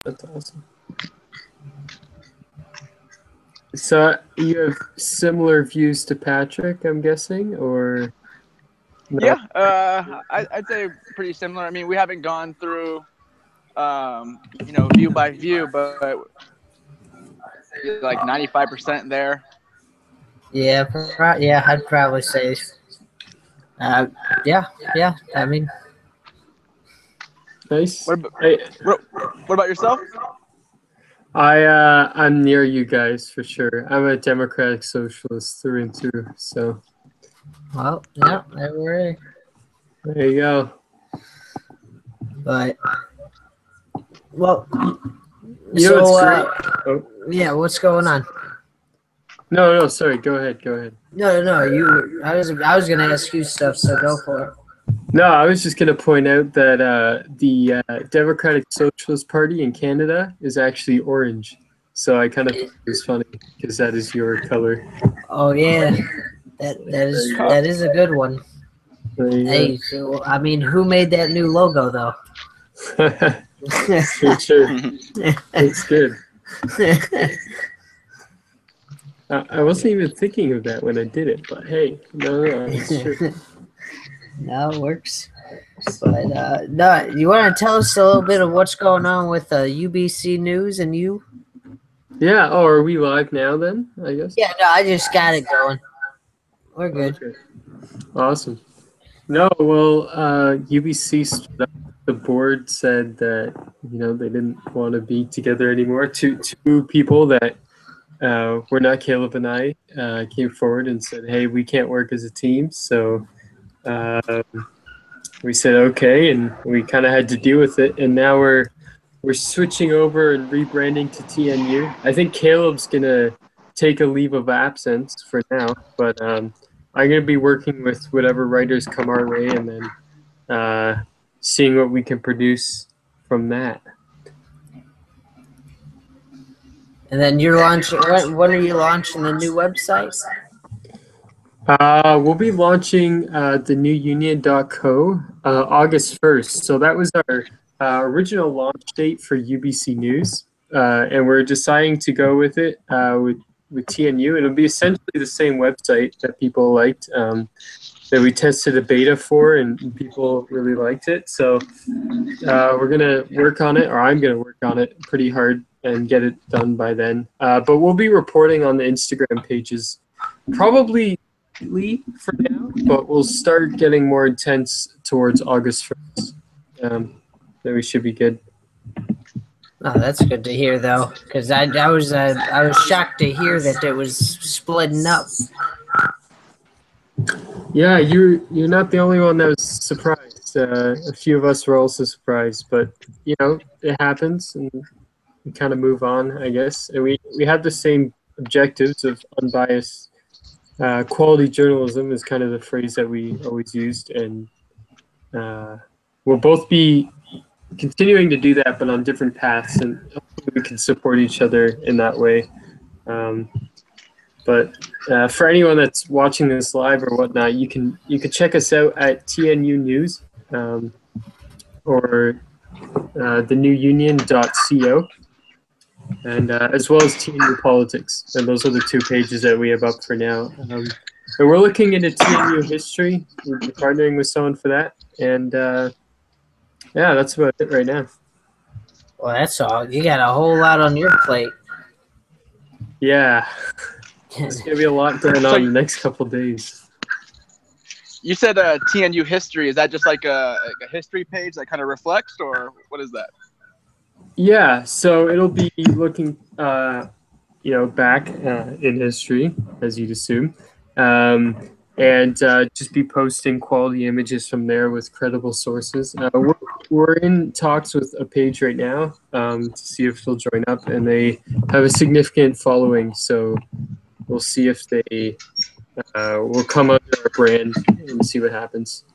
That's awesome. So you have similar views to Patrick, I'm guessing, or no? Yeah, I'd say pretty similar. I mean, we haven't gone through, view by view, but I'd say like 95% there. Yeah, yeah, I'd probably say, yeah. I mean, Nice. What about yourself? I'm near you guys for sure. I'm a democratic socialist through and through. So well, yeah, there you go. But well, You know what's great? Yeah, what's going on? No, sorry. Go ahead. No. I was gonna ask you stuff, so go for it. No, I was just going to point out that the Democratic Socialist Party in Canada is actually orange. So I kind of thought it was funny because that is your color. Oh yeah, that is a good one. Hey, so, I mean, who made that new logo though? Sure. It's good. I wasn't even thinking of that when I did it, but hey, no, it's true. No, it works. But no, you want to tell us a little bit of what's going on with UBC News and you? Yeah. Oh, are we live now then? I guess. Yeah. No, I just got it going. We're good. Okay. Awesome. No, well, UBC, the board said that they didn't want to be together anymore. Two people that were not Caleb and I came forward and said, "Hey, we can't work as a team." So we said okay, and we kind of had to deal with it. And now we're switching over and rebranding to TNU. I think Caleb's gonna take a leave of absence for now, but I'm gonna be working with whatever writers come our way, and then seeing what we can produce from that. And then you're launching. When are you launching the new website? We'll be launching thenewunion.co August 1st. So that was our original launch date for UBC News, and we're deciding to go with it with TNU. It'll be essentially the same website that people liked, that we tested a beta for, and people really liked it. So we're gonna work on it, or I'm gonna work on it pretty hard and get it done by then. But we'll be reporting on the Instagram pages probably for now, but we'll start getting more intense towards August 1st. Then we should be good. Oh, that's good to hear, though, because I was shocked to hear that it was splitting up. Yeah, you're not the only one that was surprised. A few of us were also surprised, but it happens, and we kind of move on, I guess. And we have the same objectives of unbiased. Quality journalism is kind of the phrase that we always used, and we'll both be continuing to do that, but on different paths, and hopefully we can support each other in that way. But for anyone that's watching this live or whatnot, you can check us out at TNU News or thenewunion.co. And as well as TNU Politics. And those are the two pages that we have up for now. And we're looking into TNU history. We'll be partnering with someone for that. And yeah, that's about it right now. Well, that's all. You got a whole lot on your plate. Yeah. There's going to be a lot going on in the next couple of days. You said TNU history. Is that just like a history page that kind of reflects, or what is that? Yeah, so it'll be looking, back in history, as you'd assume, and just be posting quality images from there with credible sources. We're in talks with a page right now to see if they'll join up, and they have a significant following, so we'll see if they will come under our brand and see what happens.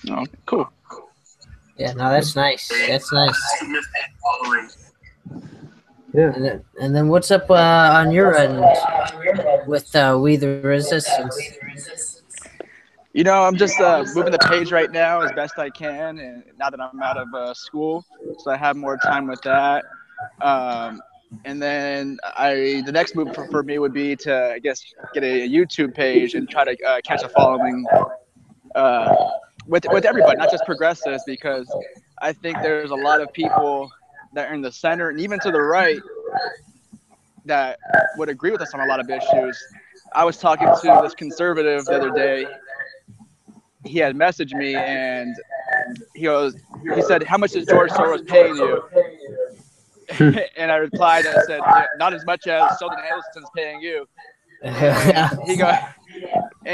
Oh, cool. Yeah, no, that's nice. That's nice. Yeah. And then what's up on your end with We the Resistance? You know, I'm just moving the page right now as best I can, and now that I'm out of school, so I have more time with that. And then the next move for me would be to, I guess, get a YouTube page and try to catch a following with everybody, not just progressives, because I think there's a lot of people that are in the center and even to the right that would agree with us on a lot of issues. I was talking to this conservative the other day. He had messaged me and he said, "How much is George Soros paying you?" And I replied, I said, "Yeah, not as much as Sheldon Adelson's paying you." And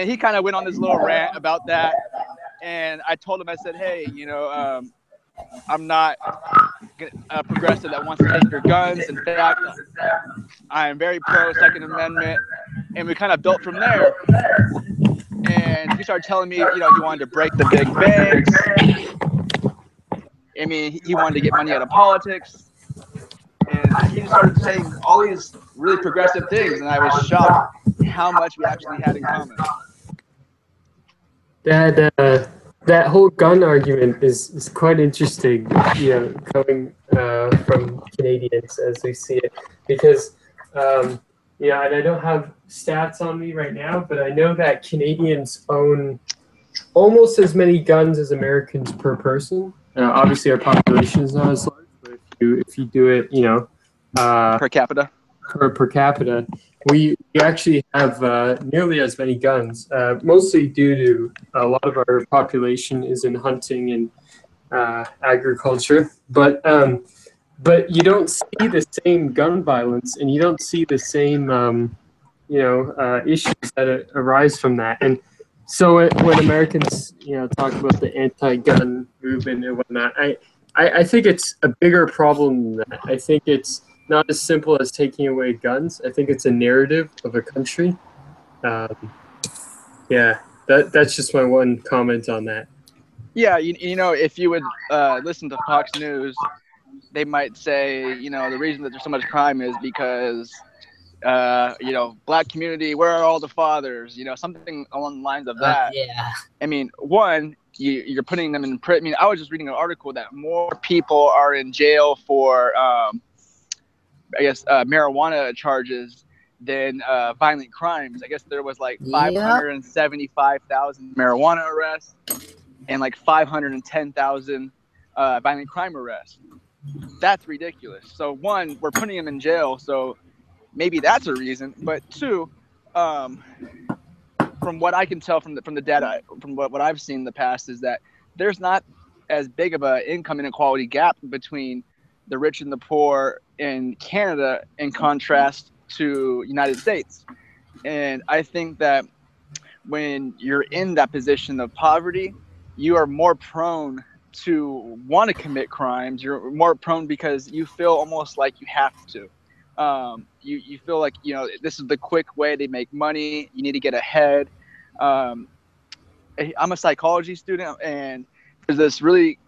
he kind of went on this little rant about that. And I told him, I said, "Hey, I'm not a progressive that wants to take your guns. In fact, I am very pro Second Amendment." And we kind of built from there. And he started telling me, he wanted to break the big banks. I mean, he wanted to get money out of politics. And he just started saying all these really progressive things. And I was shocked how much we actually had in common. That whole gun argument is quite interesting, coming from Canadians as we see it, because and I don't have stats on me right now, but I know that Canadians own almost as many guns as Americans per person. Obviously, our population is not as large, but if you do it, per capita. Per capita, we actually have nearly as many guns, mostly due to a lot of our population is in hunting and agriculture. But you don't see the same gun violence, and you don't see the same issues that arise from that. And so when Americans talk about the anti-gun movement and whatnot, I think it's a bigger problem than that. I think it's not as simple as taking away guns. I think it's a narrative of a country. That's just my one comment on that. Yeah, if you would listen to Fox News, they might say, the reason that there's so much crime is because, Black community, where are all the fathers? Something along the lines of that. Yeah. I mean, one, you're putting them in prison. I mean, I was just reading an article that more people are in jail for marijuana charges than violent crimes. I guess there was like 575,000 marijuana arrests and like 510,000 violent crime arrests. That's ridiculous. So one, we're putting them in jail, so maybe that's a reason. But two, from what I can tell from the data, from what I've seen in the past, is that there's not as big of an income inequality gap between the rich and the poor in Canada in contrast to United States. And I think that when you're in that position of poverty, you are more prone to want to commit crimes. You're more prone because you feel almost like you have to. You feel like, this is the quick way they make money. You need to get ahead. I'm a psychology student, and there's this really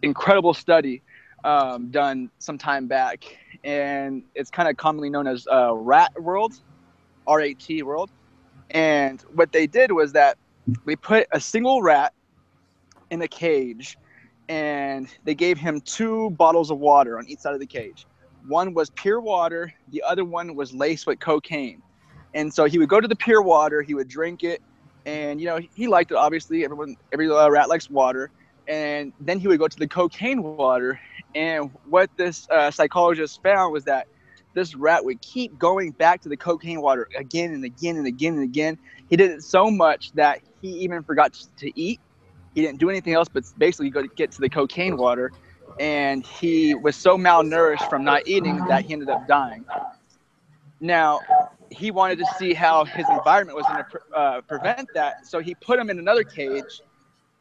incredible study done some time back, and it's kind of commonly known as rat world, RAT world. And what they did was that we put a single rat in a cage, and they gave him 2 bottles of water on each side of the cage. One was pure water, the other one was laced with cocaine. And so he would go to the pure water, he would drink it, and he liked it. Obviously, every rat likes water. And then he would go to the cocaine water. And what this psychologist found was that this rat would keep going back to the cocaine water again and again and again and again. He did it so much that he even forgot to eat. He didn't do anything else but basically go to get to the cocaine water. And he was so malnourished from not eating that he ended up dying. Now, he wanted to see how his environment was going to prevent that. So he put him in another cage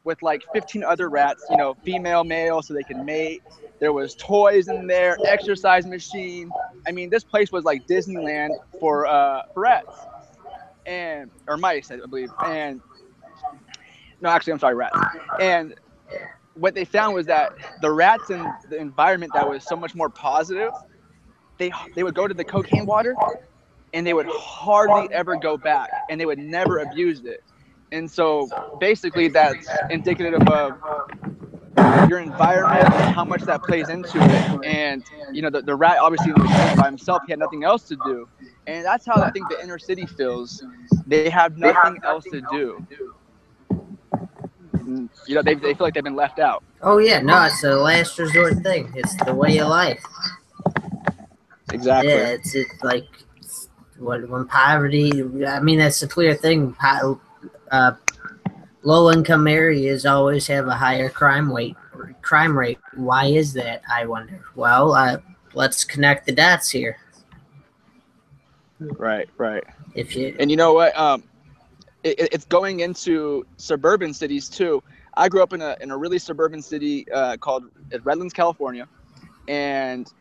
with like 15 other rats, female, male, so they can mate. There was toys in there, exercise machine. I mean, this place was like Disneyland for rats or mice, I believe. And no, actually, I'm sorry, rats. And what they found was that the rats in the environment that was so much more positive, they would go to the cocaine water and they would hardly ever go back, and they would never abuse it. And so basically that's indicative of your environment and how much that plays into it. And, you know, the rat obviously was home by himself. He had nothing else to do. And that's how I think the inner city feels. They have nothing else to do. And, you know, they feel like they've been left out. Oh, yeah. No, it's a last resort thing. It's the way of life. Exactly. Yeah, it's like when poverty, I mean, that's a clear thing. Low-income areas always have a higher crime rate. Why is that, I wonder? Well, let's connect the dots here. Right. And you know what? It's going into suburban cities too. I grew up in a really suburban city called Redlands, California, and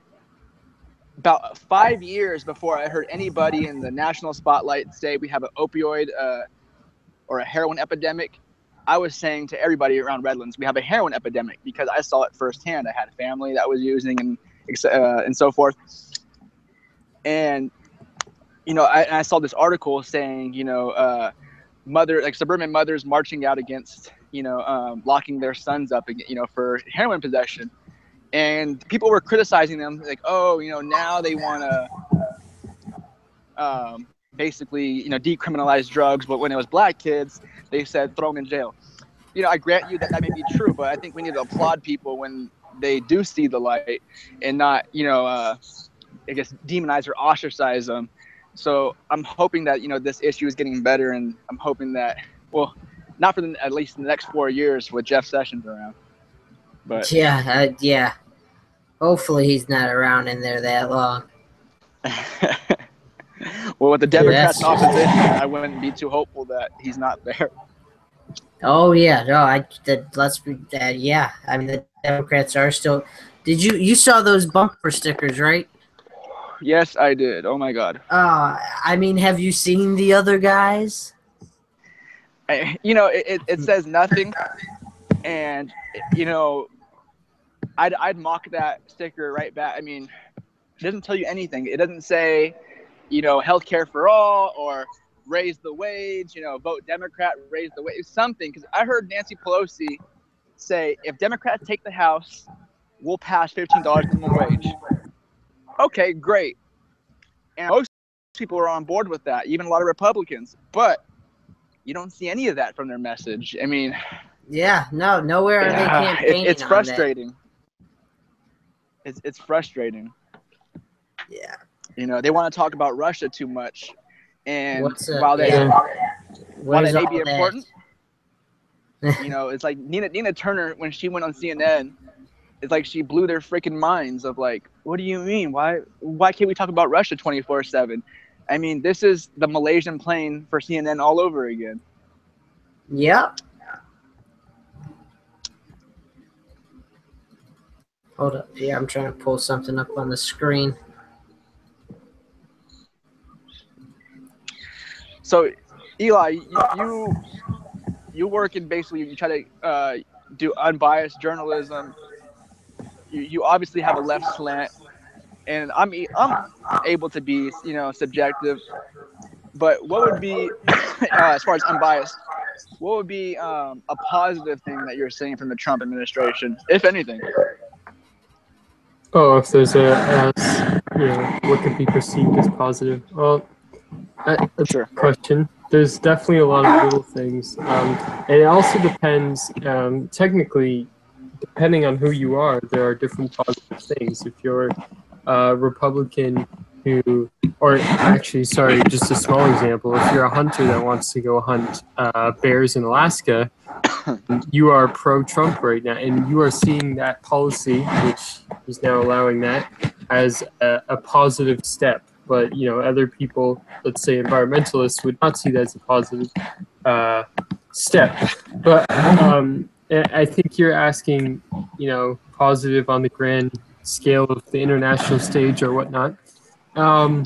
about 5 years before I heard anybody in the national spotlight say we have an opioid or a heroin epidemic, I was saying to everybody around Redlands, we have a heroin epidemic, because I saw it firsthand. I had a family that was using and so forth. And, you know, I saw this article saying, you know, suburban mothers marching out against, you know, locking their sons up, you know, for heroin possession. And people were criticizing them, like, oh, you know, now they want to basically, you know, decriminalize drugs. But when it was black kids, they said throw them in jail. You know, I grant you that may be true, but I think we need to applaud people when they do see the light and not, you know, I guess demonize or ostracize them. So I'm hoping that, you know, this issue is getting better, and I'm hoping that, well, not for at least the next 4 years with Jeff Sessions around. But yeah. Hopefully he's not around in there that long. Well, with the Democrats in opposition, I wouldn't be too hopeful that he's not there. Oh yeah, no, let's be that. Yeah, I mean the Democrats are still. Did you saw those bumper stickers, right? Yes, I did. Oh my God. I mean, have you seen the other guys? You know, it says nothing, and you know, I'd mock that sticker right back. I mean, it doesn't tell you anything. It doesn't say, you know, healthcare for all or raise the wage, you know, vote Democrat, raise the wage, something. Because I heard Nancy Pelosi say, if Democrats take the House, we'll pass $15 minimum wage. Okay, great. And most people are on board with that, even a lot of Republicans. But you don't see any of that from their message. I mean, yeah, nowhere are they campaigning. It's frustrating. It's frustrating. Yeah. You know, they want to talk about Russia too much. And while they may be important, you know, it's like Nina Turner, when she went on CNN, it's like she blew their freaking minds of like, what do you mean? Why can't we talk about Russia 24/7? I mean, this is the Malaysian plane for CNN all over again. Yep. Hold up. Yeah, I'm trying to pull something up on the screen. So, Eli, you work in basically, you try to do unbiased journalism. You obviously have a left slant, and I'm able to be, you know, subjective. But what would be, as far as unbiased, what would be a positive thing that you're seeing from the Trump administration, if anything? Oh, if there's you know, what could be perceived as positive? Well, that's Sure. a question. There's definitely a lot of little things. And it also depends, technically, depending on who you are, there are different positive things. If you're a Republican who, or actually, sorry, just a small example. If you're a hunter that wants to go hunt bears in Alaska, you are pro-Trump right now, and you are seeing that policy, which is now allowing that, as a positive step. But, you know, other people, let's say environmentalists, would not see that as a positive step. But I think you're asking, you know, positive on the grand scale of the international stage or whatnot. You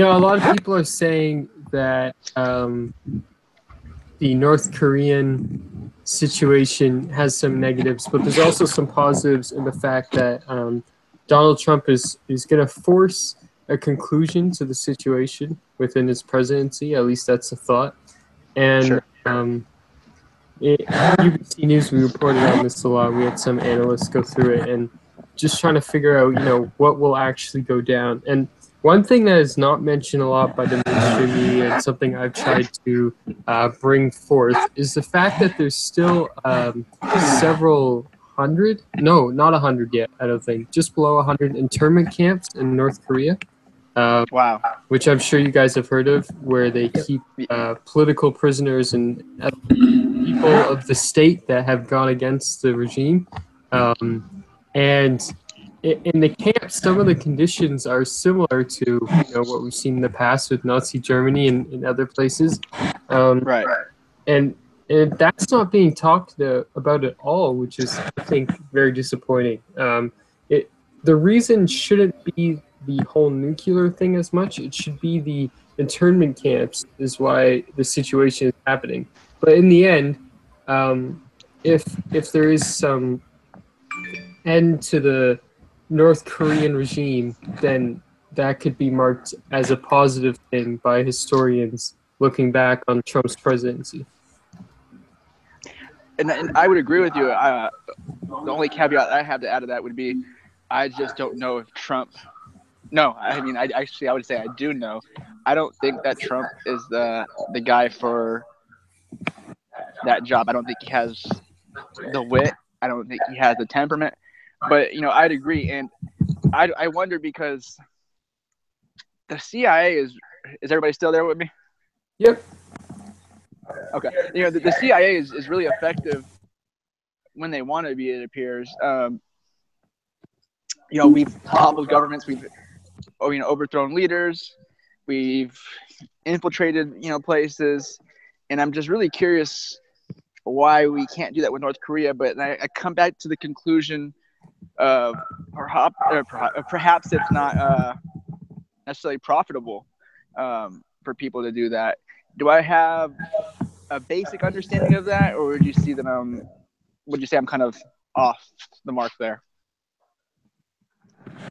know, a lot of people are saying that the North Korean situation has some negatives, but there's also some positives in the fact that Donald Trump is going to force a conclusion to the situation within his presidency. At least that's the thought. And Sure. UBC News, we reported on this a lot. We had some analysts go through it and just trying to figure out, what will actually go down. And one thing that is not mentioned a lot by the mainstream media, and something I've tried to bring forth, is the fact that there's still several hundred, no, not 100 yet, I don't think, just below 100 internment camps in North Korea. Wow. Which I'm sure you guys have heard of, where they keep political prisoners and people of the state that have gone against the regime. And in the camps, some of the conditions are similar to what we've seen in the past with Nazi Germany and in other places. Right. And that's not being talked about at all, which is, I think, very disappointing. The reason shouldn't be the whole nuclear thing as much. It should be the internment camps is why the situation is happening. But in the end, if there is some end to the North Korean regime, then that could be marked as a positive thing by historians looking back on Trump's presidency. And I would agree with you. The only caveat I have to add to that would be, I just don't know if Trump. No, I mean, I would say I do know. I don't think that Trump is the guy for that job. I don't think he has the wit. I don't think he has the temperament. But I'd agree, and I wonder because the CIA is everybody still there with me? Yep. Okay. The CIA is really effective when they want to be, it appears. We've toppled governments, we've overthrown leaders, we've infiltrated places, and I'm just really curious why we can't do that with North Korea. But I come back to the conclusion of perhaps it's not necessarily profitable for people to do that. Do I have a basic understanding of that, or would you say I'm kind of off the mark there?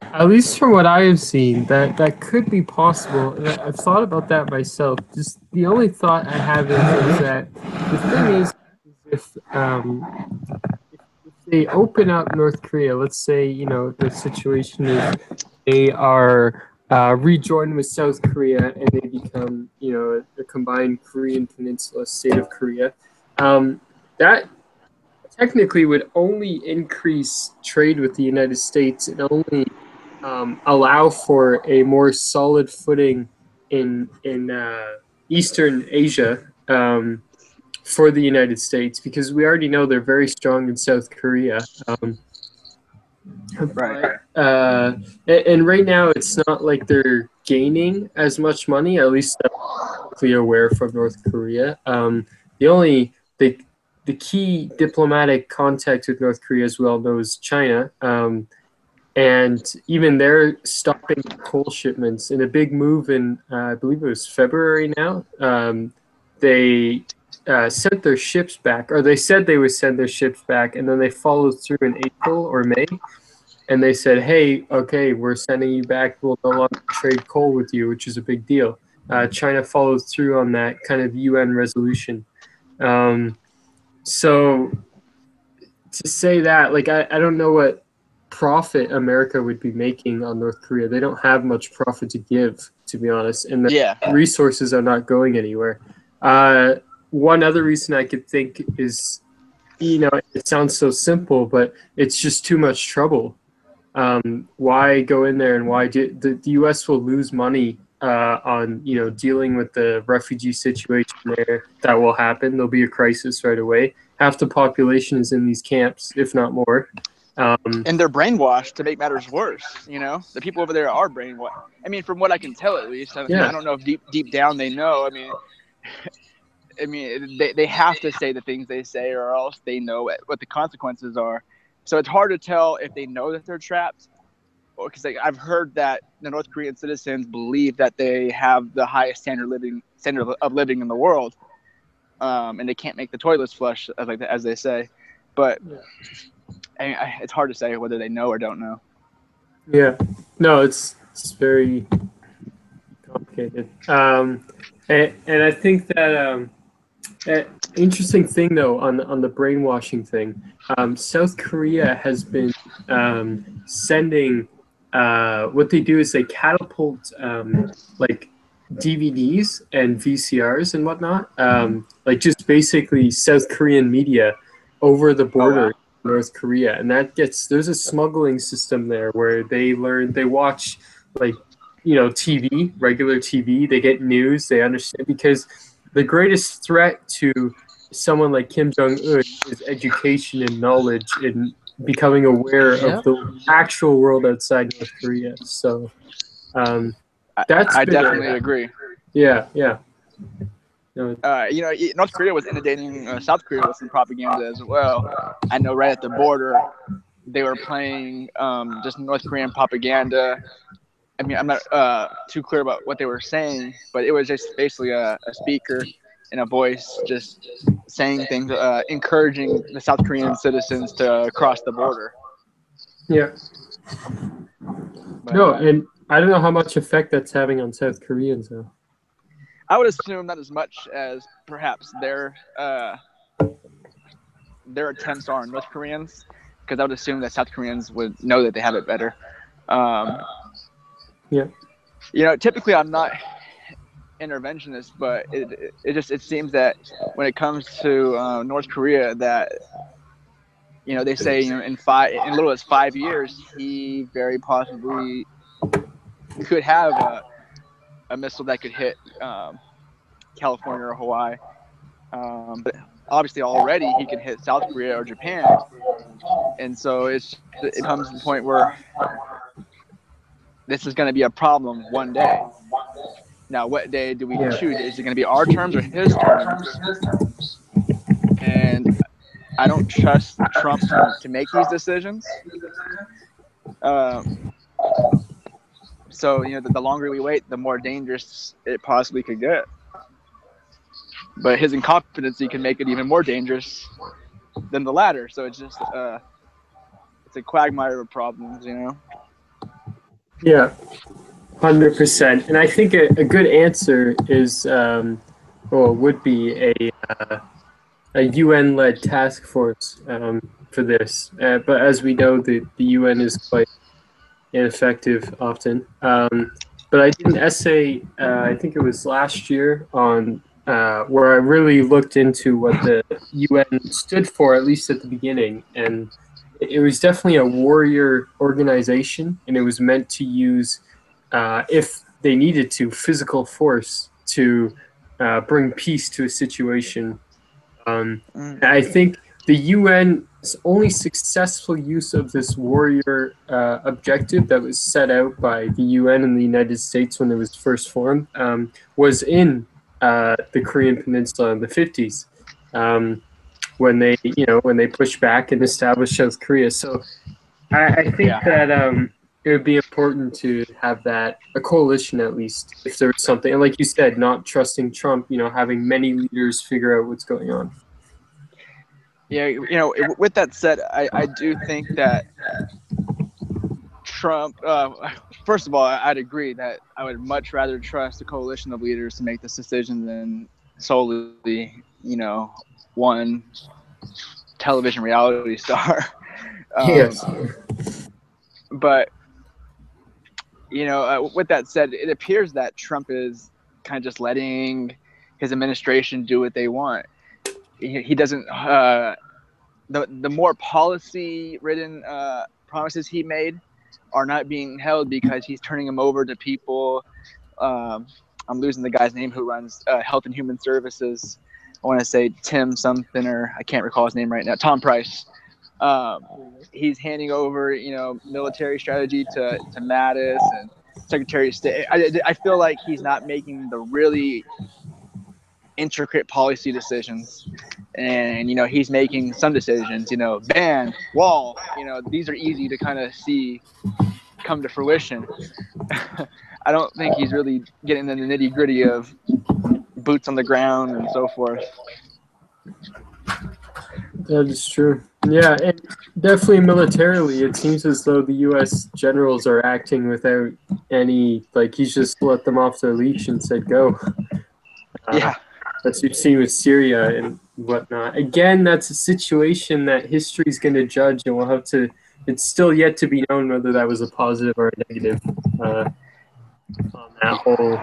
At least from what I have seen, that could be possible. I've thought about that myself. Just the only thought I have is that the thing is if they open up North Korea, let's say the situation is they are rejoined with South Korea and they become a combined Korean Peninsula state of Korea. That technically would only increase trade with the United States and only allow for a more solid footing in Eastern Asia for the United States, because we already know they're very strong in South Korea. Right. And right now it's not like they're gaining as much money, at least I'm clearly aware from North Korea. The key diplomatic contact with North Korea, as we all know, is China. And even they're stopping coal shipments in a big move in, I believe it was February now. They sent their ships back, or they said they would send their ships back, and then they followed through in April or May. And they said, hey, okay, we're sending you back. We'll no longer trade coal with you, which is a big deal. China followed through on that kind of UN resolution. So to say that, I don't know what profit America would be making on North Korea. They don't have much profit to give, to be honest, and the resources are not going anywhere. One other reason I could think is, it sounds so simple, but it's just too much trouble. Why go in there, and why the U.S. will lose money on dealing with the refugee situation there. That will happen. There'll be a crisis right away. Half the population is in these camps, if not more. And they're brainwashed to make matters worse. The people over there are brainwashed. I mean, from what I can tell, at least. I don't know if deep down they know. I mean, they have to say the things they say, or else they know what the consequences are. So it's hard to tell if they know that they're trapped, or because I've heard that the North Korean citizens believe that they have the highest standard of living in the world, and they can't make the toilets flush, as they say. But I mean, it's hard to say whether they know or don't know. Yeah, no, it's very complicated, and I think that Interesting thing though on the brainwashing thing. South Korea has been sending. What they do is they catapult like DVDs and VCRs and whatnot, like just basically South Korean media over the border. wow. In North Korea, and there's a smuggling system there where they watch like TV, regular TV, they get news, they understand, because the greatest threat to someone like Kim Jong-un is education and knowledge and becoming aware of Yep. the actual world outside North Korea. So that's I been definitely agree. yeah. No, North Korea was inundating South Korea with some propaganda as well. I know right at the border, they were playing just North Korean propaganda. I mean, I'm not too clear about what they were saying, but it was just basically a speaker and a voice just saying things, encouraging the South Korean citizens to cross the border. yeah. But, No, and I don't know how much effect that's having on South Koreans though. I would assume not as much as perhaps their attempts are on North Koreans, because I would assume that South Koreans would know that they have it better. Yeah. Typically I'm not interventionist, but it seems that when it comes to North Korea, that they say in little as 5 years he very possibly could have a missile that could hit California or Hawaii. But obviously already he can hit South Korea or Japan, and so it comes to the point where this is going to be a problem one day. Now, what day do we choose? Is it going to be our terms or his terms? And I don't trust Trump to make these decisions. So, the longer we wait, the more dangerous it possibly could get. But his incompetency can make it even more dangerous than the latter. So it's just it's a quagmire of problems, Yeah, 100%. And I think a good answer is, would be a UN-led task force for this. But as we know, the UN is quite ineffective often. But I did an essay, I think it was last year, on where I really looked into what the UN stood for, at least at the beginning. And it was definitely a warrior organization, and it was meant to use, if they needed to, physical force to bring peace to a situation. I think the UN's only successful use of this warrior objective that was set out by the UN in the United States when it was first formed was in the Korean Peninsula in the 50s, when they pushed back and established South Korea. So I think that it would be important to have that, a coalition at least, if there was something. And like you said, not trusting Trump, having many leaders figure out what's going on. Yeah, with that said, I do think that Trump, first of all, I'd agree that I would much rather trust a coalition of leaders to make this decision than solely, one television reality star. Yes. But, with that said, it appears that Trump is kind of just letting his administration do what they want. He doesn't, the more policy-ridden promises he made are not being held because he's turning them over to people. I'm losing the guy's name who runs Health and Human Services. I want to say Tim something, or I can't recall his name right now. Tom Price. He's handing over, military strategy to Mattis and Secretary of State. I feel like he's not making the really intricate policy decisions, and he's making some decisions, ban, wall, these are easy to kind of see come to fruition. I don't think he's really getting in the nitty-gritty of boots on the ground and so forth. That is true. Yeah, and definitely militarily, it seems as though the U.S. generals are acting without any, he's just let them off their leash and said go. Yeah. As you've seen with Syria and whatnot. Again, that's a situation that history is going to judge, and we'll have to. It's still yet to be known whether that was a positive or a negative on that whole.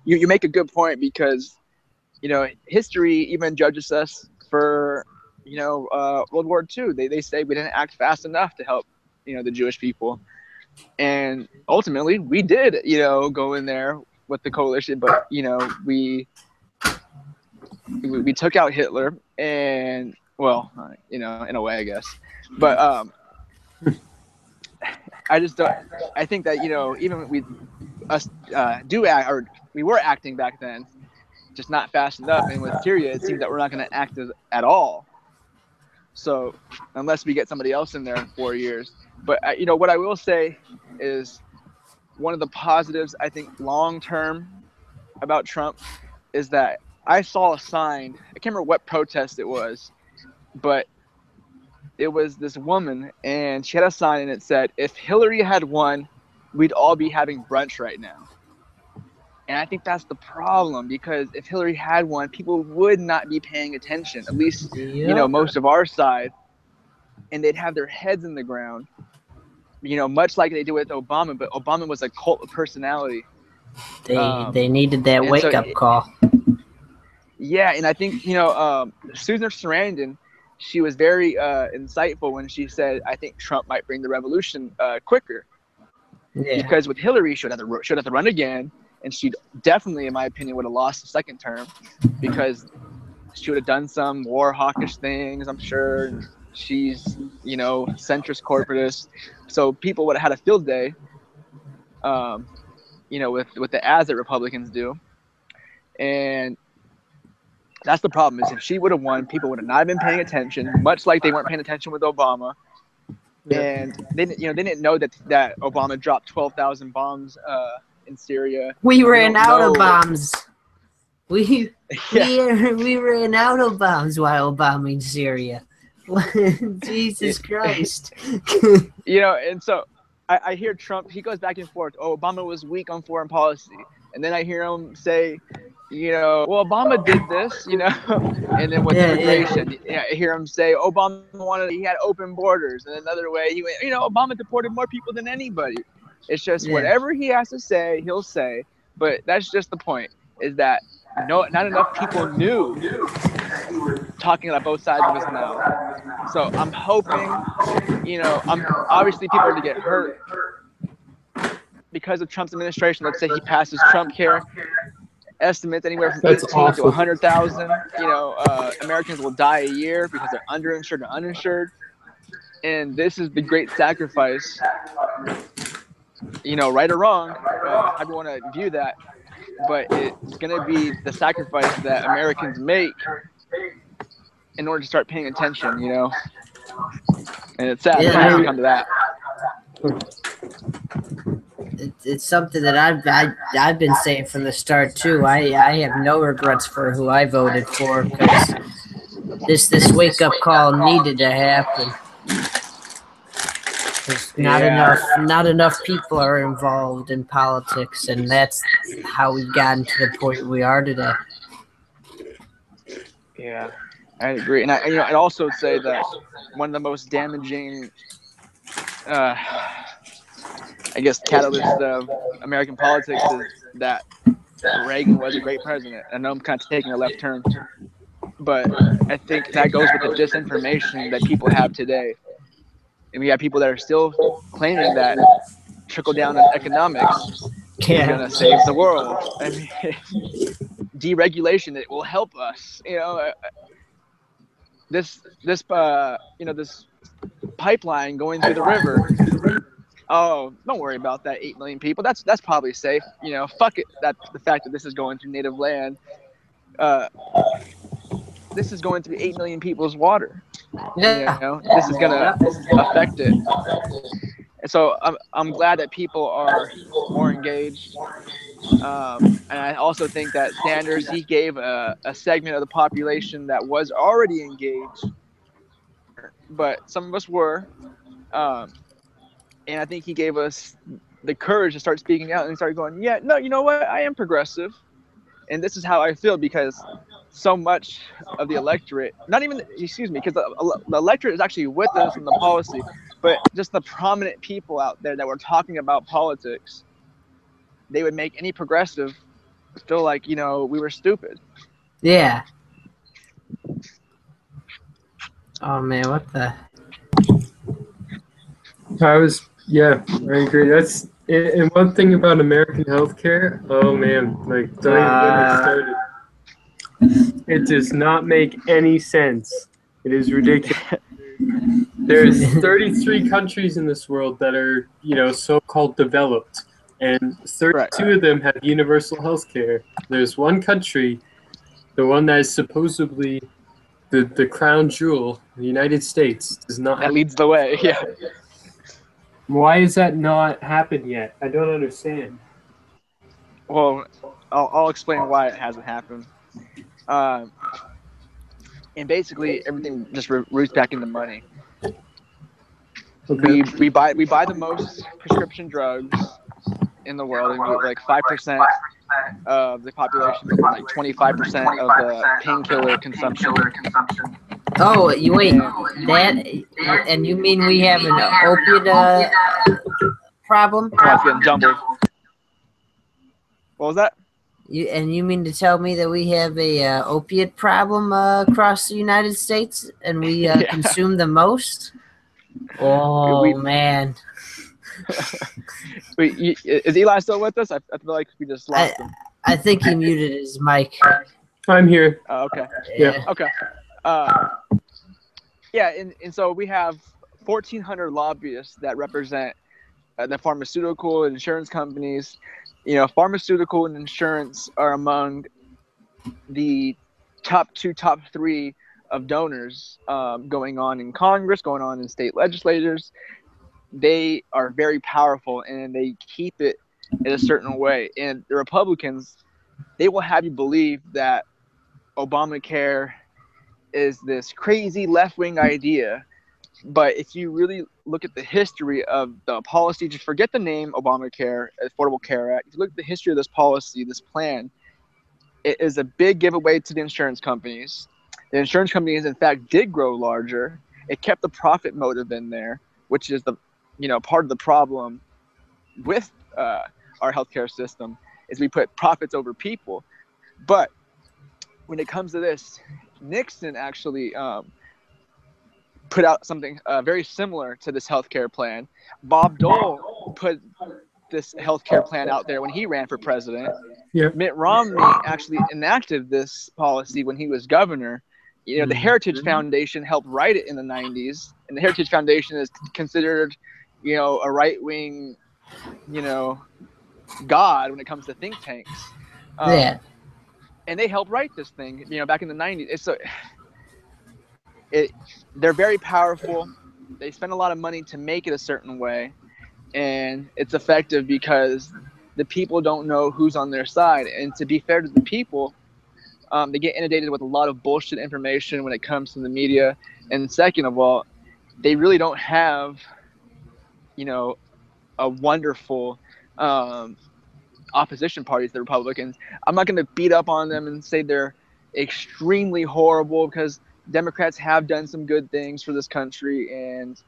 You make a good point, because history even judges us for World War II. They say we didn't act fast enough to help the Jewish people, and ultimately we did go in there with the coalition, but we took out Hitler, and in a way, I guess, but I just don't. I think that even we were acting back then, just not fast enough. And with Syria, it seems that we're not going to act at all. So unless we get somebody else in there in 4 years. But what I will say is, one of the positives I think long term about Trump is that I saw a sign. I can't remember what protest it was, but it was this woman, and she had a sign, and it said, "If Hillary had won, we'd all be having brunch right now." And I think that's the problem, because if Hillary had won, people would not be paying attention, at least, most of our side, and they'd have their heads in the ground, much like they did with Obama. But Obama was a cult of personality. They needed that wake-up call. Yeah, and I think, Susan Sarandon, she was very insightful when she said, I think Trump might bring the revolution quicker. Yeah. Because with Hillary, she would have to run again, and she definitely, in my opinion, would have lost the second term, because she would have done some war hawkish things, I'm sure. She's, centrist corporatist. So people would have had a field day, with the ads that Republicans do. And that's the problem, is if she would have won, people would have not been paying attention, much like they weren't paying attention with Obama. Yeah. And they didn't know that Obama dropped 12,000 bombs in Syria. We ran out of bombs. We ran out of bombs while bombing Syria. Jesus Christ. And so I hear Trump, he goes back and forth. Oh, Obama was weak on foreign policy. And then I hear him say, well, Obama did this, and then with immigration, I hear him say Obama he had open borders. And another way, he went, Obama deported more people than anybody. It's just whatever he has to say, he'll say. But that's just the point, is that not enough people knew, talking about both sides of his mouth. So I'm hoping, obviously people are going to get hurt because of Trump's administration. Let's say he passes Trump care. Estimates anywhere from 18 to 100,000. Americans will die a year because they're underinsured or uninsured. And this is the great sacrifice, right or wrong, however you want to view that. But it's going to be the sacrifice that Americans make in order to start paying attention, And it's sad that we come to that. It's something that I've been saying from the start too. I have no regrets for who I voted for, because this wake up call needed to happen. There's not enough people are involved in politics, and that's how we've gotten to the point we are today. Yeah, I agree, and I'd also say that one of the most damaging, catalyst of American politics is that Reagan was a great president. I know I'm kind of taking a left turn, but I think that goes with the disinformation that people have today. And we have people that are still claiming that trickle-down economics is going to save the world. I mean, deregulation, it will help us. This pipeline going through the river. Oh, don't worry about that. 8 million people. That's probably safe. Fuck it. That's the fact that this is going through native land. This is going through 8 million people's water. This is gonna affect it. And so I'm glad that people are more engaged. And I also think that Sanders, he gave a segment of the population that was already engaged, but some of us were. And I think he gave us the courage to start speaking out and start going, yeah, no, you know what? I am progressive. And this is how I feel, because so much of the electorate, not even, excuse me, because the electorate is actually with us in the policy, but just the prominent people out there that were talking about politics, they would make any progressive feel like, you know, we were stupid. Yeah. Oh man, what the? Yeah, I agree. That's and one thing about American healthcare. Oh man, like don't even get me started. It does not make any sense. It is ridiculous. There's 33 countries in this world that are, you know, so-called developed, and 32 of them have universal health care. There's one country, the one that is supposedly the crown jewel, the United States, does not That leads the way, yeah. Why has that not happened yet? I don't understand. Well, I'll explain why it hasn't happened. And basically, everything just roots back into money. Okay. We buy the most prescription drugs in the world, and like 5% of the population, but like 25% of the painkiller consumption. Oh, you wait, that, and you mean we have an opiate problem? Oh, it's getting jumbled. What was that? You mean to tell me that we have a opiate problem across the United States, and we consume the most? Oh man! Wait, is Eli still with us? I feel like we just lost him. I think he muted his mic. I'm here. Okay. Yeah. Okay. Yeah, and so we have 1,400 lobbyists that represent the pharmaceutical and insurance companies. You know, pharmaceutical and insurance are among the top 2, top 3 of donors going on in Congress, going on in state legislators. They are very powerful, and they keep it in a certain way. And the Republicans, they will have you believe that Obamacare is this crazy left-wing idea. But if you really look at the history of the policy, just forget the name Obamacare, Affordable Care Act. If you look at the history of this policy, this plan, it is a big giveaway to the insurance companies. The insurance companies, in fact, did grow larger. It kept the profit motive in there, which is the, you know, part of the problem with our healthcare system is we put profits over people. But when it comes to this, Nixon actually put out something very similar to this healthcare plan. Bob Dole put this healthcare plan out there when he ran for president. Yeah. Mitt Romney actually enacted this policy when he was governor. You know, the Heritage Foundation helped write it in the 90s, and the Heritage Foundation is considered, you know, a right-wing, you know, god when it comes to think tanks. Yeah. And they helped write this thing, you know, back in the 90s. They're very powerful. They spend a lot of money to make it a certain way, and it's effective because the people don't know who's on their side. And to be fair to the people, they get inundated with a lot of bullshit information when it comes to the media. And second of all, they really don't have, you know, a wonderful opposition parties, the Republicans. I'm not going to beat up on them and say they're extremely horrible, because Democrats have done some good things for this country, and,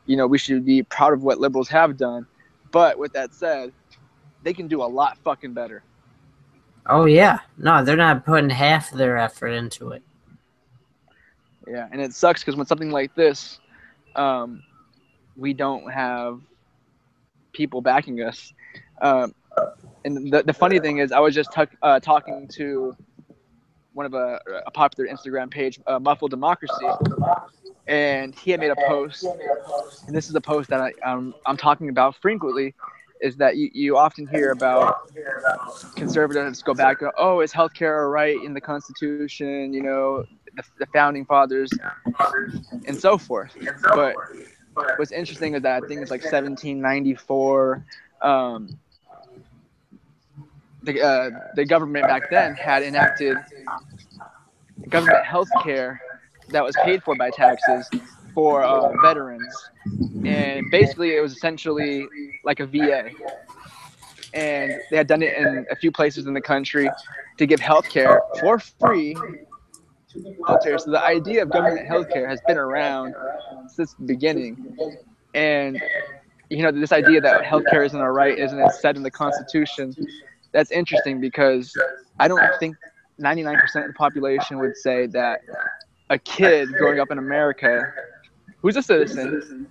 you know, we should be proud of what liberals have done. But with that said, they can do a lot fucking better. Oh yeah, no, they're not putting half their effort into it. Yeah, and it sucks because when something like this, we don't have people backing us. And the funny thing is, I was just talking to one of a popular Instagram page, Muffled Democracy, and he had made a post, and this is a post that I'm talking about frequently, is that you often hear about conservatives go back to, oh, is healthcare a right in the Constitution, you know, the founding fathers, and so forth. But what's interesting is that I think it's like 1794, the government back then had enacted government health care that was paid for by taxes for veterans. And basically it was essentially like a VA. and they had done it in a few places in the country to give healthcare for free to the military. So the idea of government healthcare has been around since the beginning. And this idea that healthcare isn't a right, isn't it set in the Constitution? That's interesting because I don't think 99% of the population would say that a kid growing up in America who's a citizen,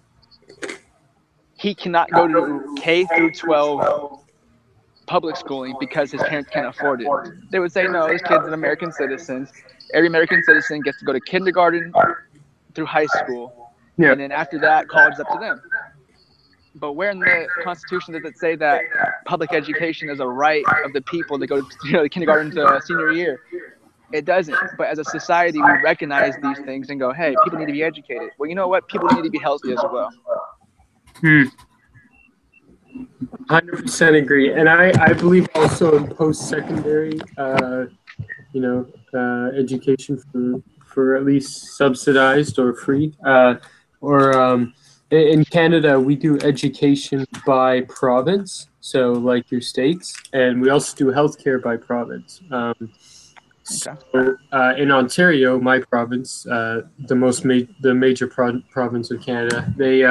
he cannot go to K through 12 public schooling because his parents can't afford it. They would say, no, this kid's an American citizen. Every American citizen gets to go to kindergarten through high school. Yeah. And then after that, college is up to them. But where in the Constitution does it say that public education is a right of the people to go to kindergarten to senior year? It doesn't. But as a society, we recognize these things and go, hey, people need to be educated. Well, you know what? People need to be healthy as well. 100% agree. And I believe also in post-secondary, education for at least subsidized or free. In Canada, we do education by province, so like your states, and we also do healthcare by province. So in Ontario, my province, the major province of Canada, they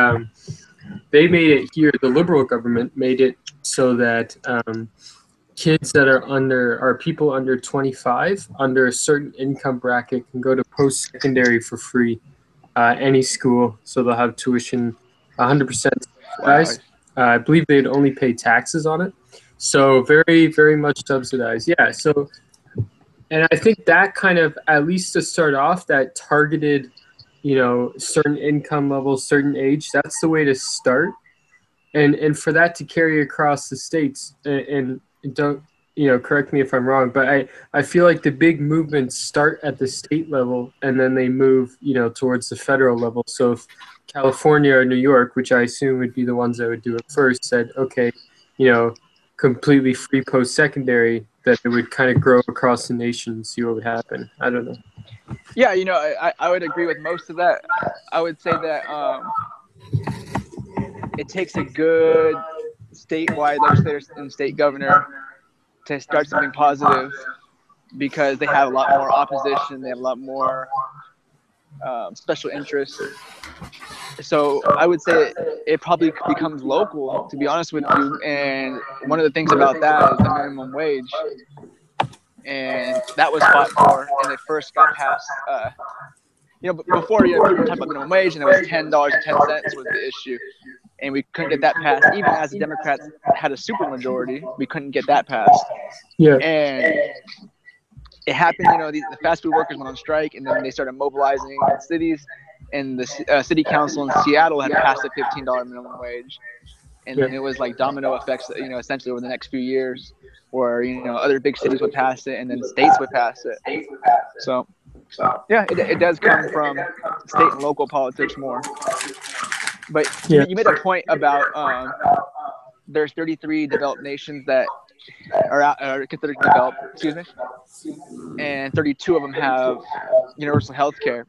made it here. The Liberal government made it so that kids that are people under 25, under a certain income bracket, can go to post-secondary for free. Any school, so they'll have tuition 100% subsidized. I believe they'd only pay taxes on it, so very, very much subsidized. Yeah. So, and I think that kind of, at least to start off, that targeted, certain income levels, certain age. That's the way to start, and for that to carry across the states. And don't correct me if I'm wrong, but I feel like the big movements start at the state level and then they move, towards the federal level. So if California or New York, which I assume would be the ones that would do it first, said, okay, completely free post-secondary, that it would kind of grow across the nation and see what would happen. I don't know. Yeah, I would agree with most of that. I would say that it takes a good statewide legislator and state governor to start something positive, because they have a lot more opposition, they have a lot more special interests. So I would say it probably becomes local, to be honest with you. And one of the things about that is the minimum wage. And that was fought for, and it first got passed. Before people were talking about minimum wage, and it was $10.10 was the issue. And we couldn't get that passed. Even as the Democrats had a supermajority, we couldn't get that passed. Yeah. And it happened, the fast food workers went on strike, and then they started mobilizing in cities. And the city council in Seattle had passed a $15 minimum wage. And then it was like domino effects, essentially over the next few years, where, other big cities would pass it, and then states would pass it. So yeah, it does come from state and local politics more. But you made a point about there's 33 developed nations that are considered developed, and 32 of them have universal health care.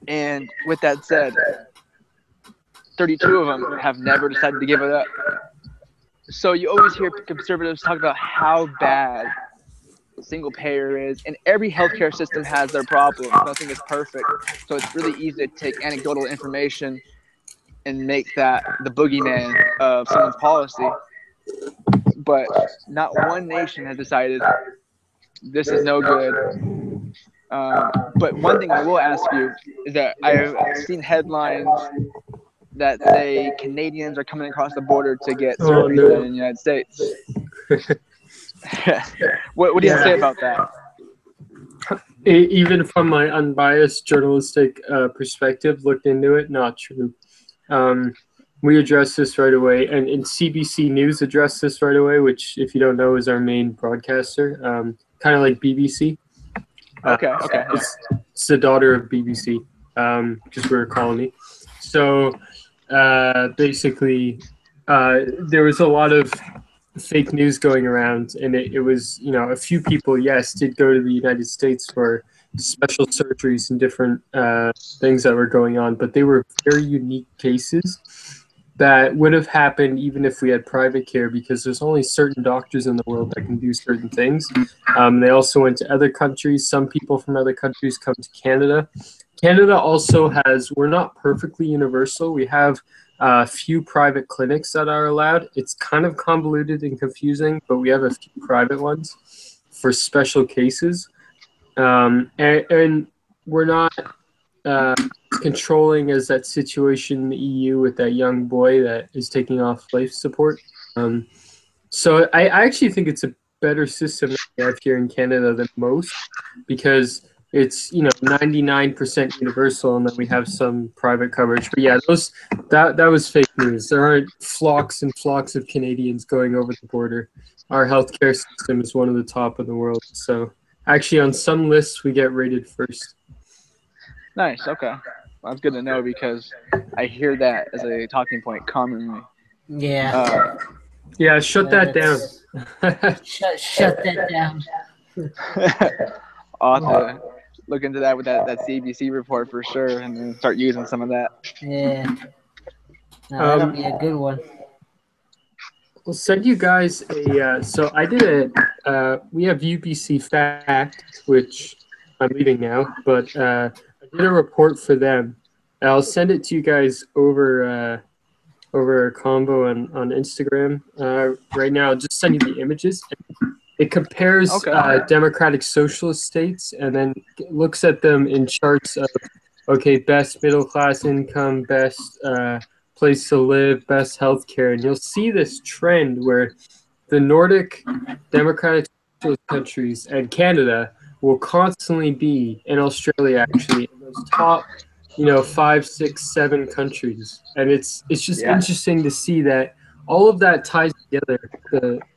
And with that said, 32 of them have never decided to give it up. So you always hear conservatives talk about how bad single payer is, and every healthcare system has their problems. Nothing is perfect. So it's really easy to take anecdotal information and make that the boogeyman of someone's policy. But not one nation has decided this is no good. But one thing I will ask you is that I've seen headlines that say Canadians are coming across the border to get surgery done in the United States. What do you say about that? Even from my unbiased journalistic perspective, looked into it, not true. We addressed this right away, and CBC News addressed this right away, which, if you don't know, is our main broadcaster, kind of like BBC. Okay. It's the daughter of BBC, because we're a colony. So basically, there was a lot of fake news going around, and it was, a few people, did go to the United States for special surgeries and different things that were going on, but they were very unique cases. that would have happened even if we had private care, because there's only certain doctors in the world that can do certain things. They also went to other countries. Some people from other countries come to Canada. Canada also has, we're not perfectly universal. We have a few private clinics that are allowed. It's kind of convoluted and confusing, but we have a few private ones for special cases. And we're not controlling as that situation in the EU with that young boy that is taking off life support. So I actually think it's a better system that we have here in Canada than most, because it's 99% universal, and then we have some private coverage. But yeah, that was fake news. There aren't flocks and flocks of Canadians going over the border. Our healthcare system is one of the top in the world. So actually, on some lists, we get rated first. Nice. Okay. Well, that's good to know, because I hear that as a talking point commonly. Yeah. Yeah, shut that down. Shut that down. I'll have to look into that with that CBC report for sure, and then start using some of that. Yeah. No, that'll be a good one. I'll send you guys a. So I did we have UPC Fact, which I'm leaving now, but I did a report for them. I'll send it to you guys over a combo on Instagram right now. I'll just send you the images. It compares democratic socialist states, and then looks at them in charts of, best middle class income, best place to live, best healthcare, and you'll see this trend where the Nordic democratic socialist countries and Canada will constantly be, in Australia actually, in those top 5, 6, 7 countries. And it's just interesting to see that all of that ties together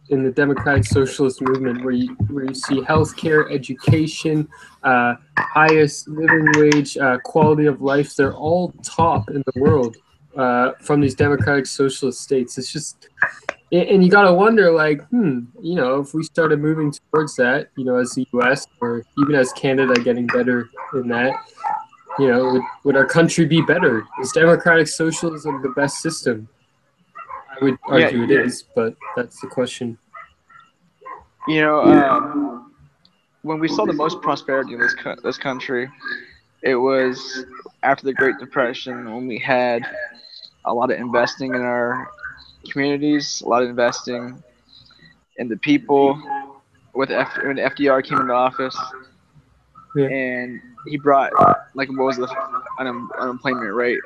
in the democratic socialist movement, where you see healthcare, education, highest living wage, quality of life. They're all top in the world from these democratic socialist states. It's just, and you got to wonder, like, if we started moving towards that, as the U.S. or even as Canada getting better in that, would our country be better? Is democratic socialism the best system? I would argue it is, but that's the question. When we saw the most prosperity in this country, it was after the Great Depression, when we had a lot of investing in our communities, a lot of investing in the people. When FDR came into office, and he brought, what was the unemployment rate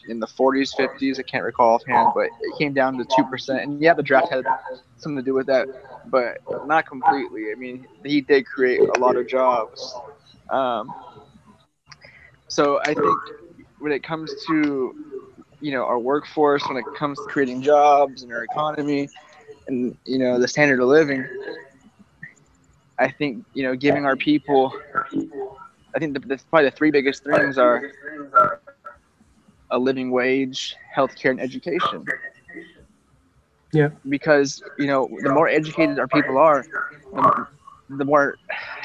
in the 40s, 50s? I can't recall offhand, but it came down to 2%. And the draft had something to do with that, but not completely. I mean, he did create a lot of jobs. So I think when it comes to our workforce, when it comes to creating jobs and our economy, and the standard of living, I think giving our people, I think that's probably the 3 biggest things are a living wage, healthcare, and education. Yeah. Because the more educated our people are, the more,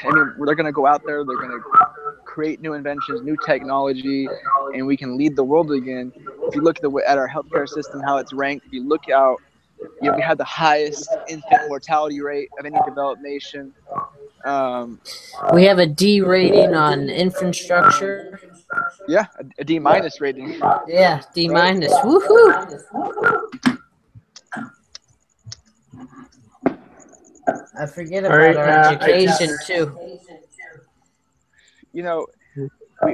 they're going to go out there, they're going to create new inventions, new technology, and we can lead the world again. If you look at our healthcare system, how it's ranked, if you look out, we have the highest infant mortality rate of any developed nation. We have a D rating on infrastructure. Yeah, a D- rating. Yeah, D-. Woohoo! I forget about our education too.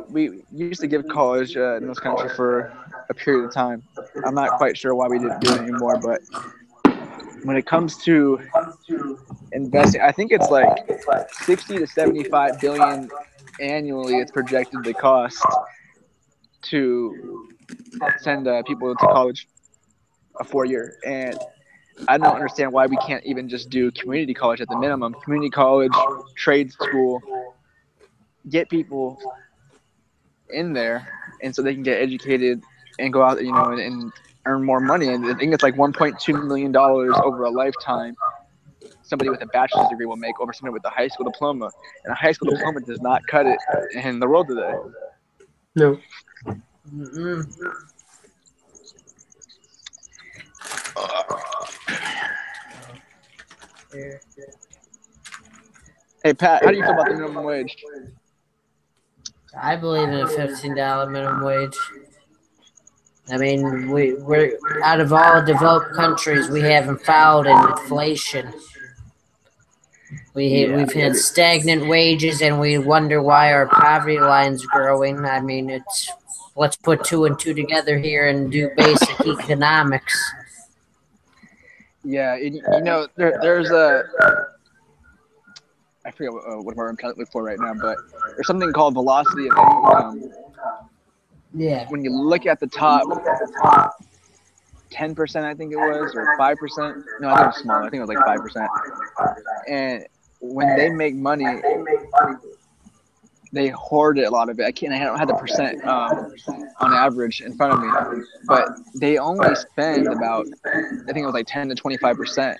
We used to give college in this country for a period of time. I'm not quite sure why we didn't do it anymore, but when it comes to investing, I think it's like 60 to 75 billion annually it's projected to cost to send people to college a 4-year. And I don't understand why we can't even just do community college at the minimum. Community college, trade school, get people in there, and so they can get educated and go out, and earn more money. And I think it's like $1.2 million over a lifetime somebody with a bachelor's degree will make over somebody with a high school diploma. And a high school diploma does not cut it in the world today. No. Hey, Pat, how do you feel about the minimum wage? I believe in a $15 minimum wage. I mean, we're out of all developed countries, we haven't fouled in inflation. We've had stagnant wages, and we wonder why our poverty line's growing. I mean, let's put 2 and 2 together here and do basic economics. Yeah, there's a, I forget what word I'm trying to look for right now, but there's something called velocity of income. Yeah. When you look at the top 10%, I think it was, or 5%. No, I think it was smaller. I think it was like 5%. And when they make money, they hoard a lot of it. I don't have the percent on average in front of me, but they only spend about, I think it was like 10 to 25%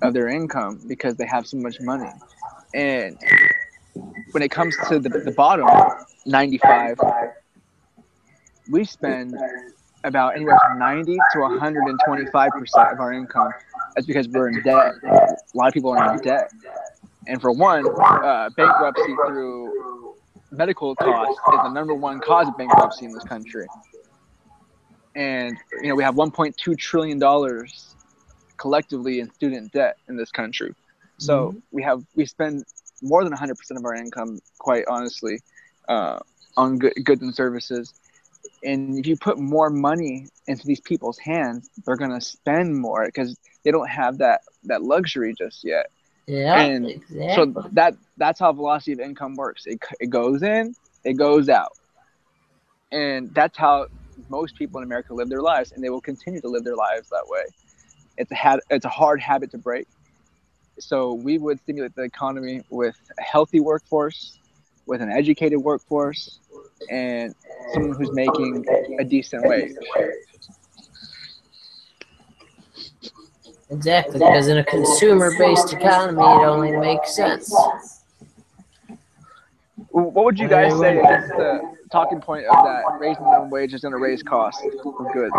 of their income because they have so much money. And when it comes to the bottom 95, we spend about anywhere from 90 to 125% of our income. That's because we're in debt. A lot of people are in debt. And for one, bankruptcy through medical costs is the #1 cause of bankruptcy in this country. And, we have $1.2 trillion collectively in student debt in this country. So we spend more than 100% of our income, quite honestly, on goods and services. And if you put more money into these people's hands, they're going to spend more because they don't have that luxury just yet. Yeah, and exactly. So that's how velocity of income works. It goes in, it goes out. And that's how most people in America live their lives, and they will continue to live their lives that way. It's a hard habit to break. So we would stimulate the economy with a healthy workforce, with an educated workforce, and someone who's making a decent wage. Exactly, because in a consumer-based economy, it only makes sense. What would you guys say against the talking point of that raising minimum wage is going to raise costs of goods?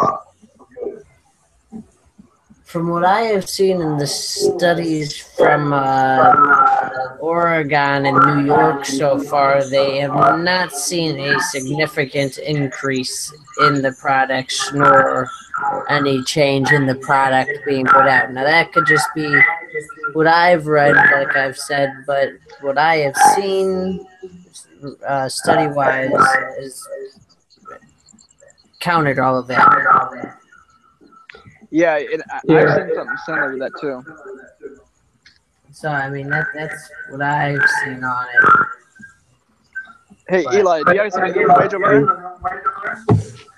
From what I have seen in the studies from Oregon and New York so far, they have not seen a significant increase in the products nor any change in the product being put out. Now, that could just be what I've read, like I've said, but what I have seen study-wise is countered all of that. Yeah, I've seen something similar to that too. So, I mean, that's what I've seen on it. Hey, Eli, do you guys have a minimum wage over there?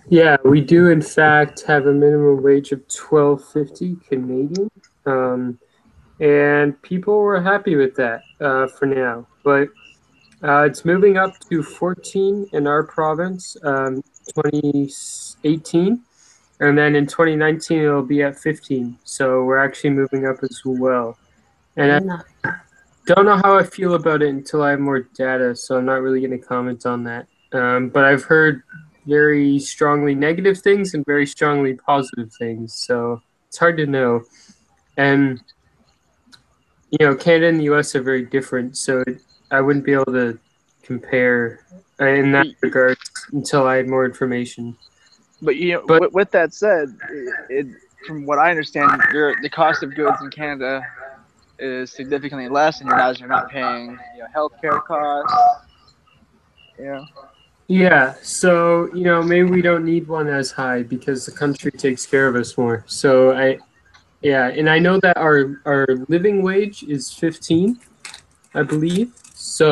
Yeah, we do in fact have a minimum wage of $12.50 Canadian, and people were happy with that for now. But it's moving up to 14 in our province, 2018. And then in 2019, it'll be at 15. So we're actually moving up as well. And I don't know how I feel about it until I have more data, so I'm not really going to comment on that. But I've heard very strongly negative things and very strongly positive things, so it's hard to know. And, Canada and the U.S. are very different, so I wouldn't be able to compare in that regard until I had more information. But with that said, from what I understand, the cost of goods in Canada is significantly less, and you guys are not paying healthcare costs. Yeah, so maybe we don't need one as high because the country takes care of us more. So and I know that our living wage is 15, I believe. So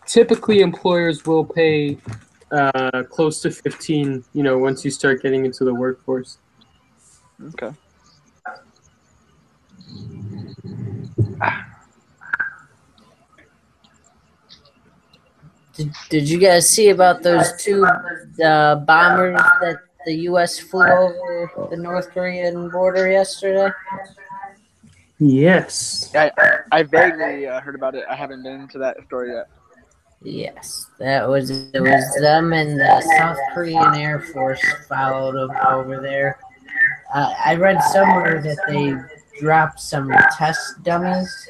typically employers will pay close to 15, once you start getting into the workforce. Okay. Did you guys see about those two bombers that the U.S. flew over the North Korean border yesterday? Yes. I vaguely heard about it. I haven't been into that story yet. Yes, it was them and the South Korean Air Force followed them over there. I read somewhere that they dropped some test dummies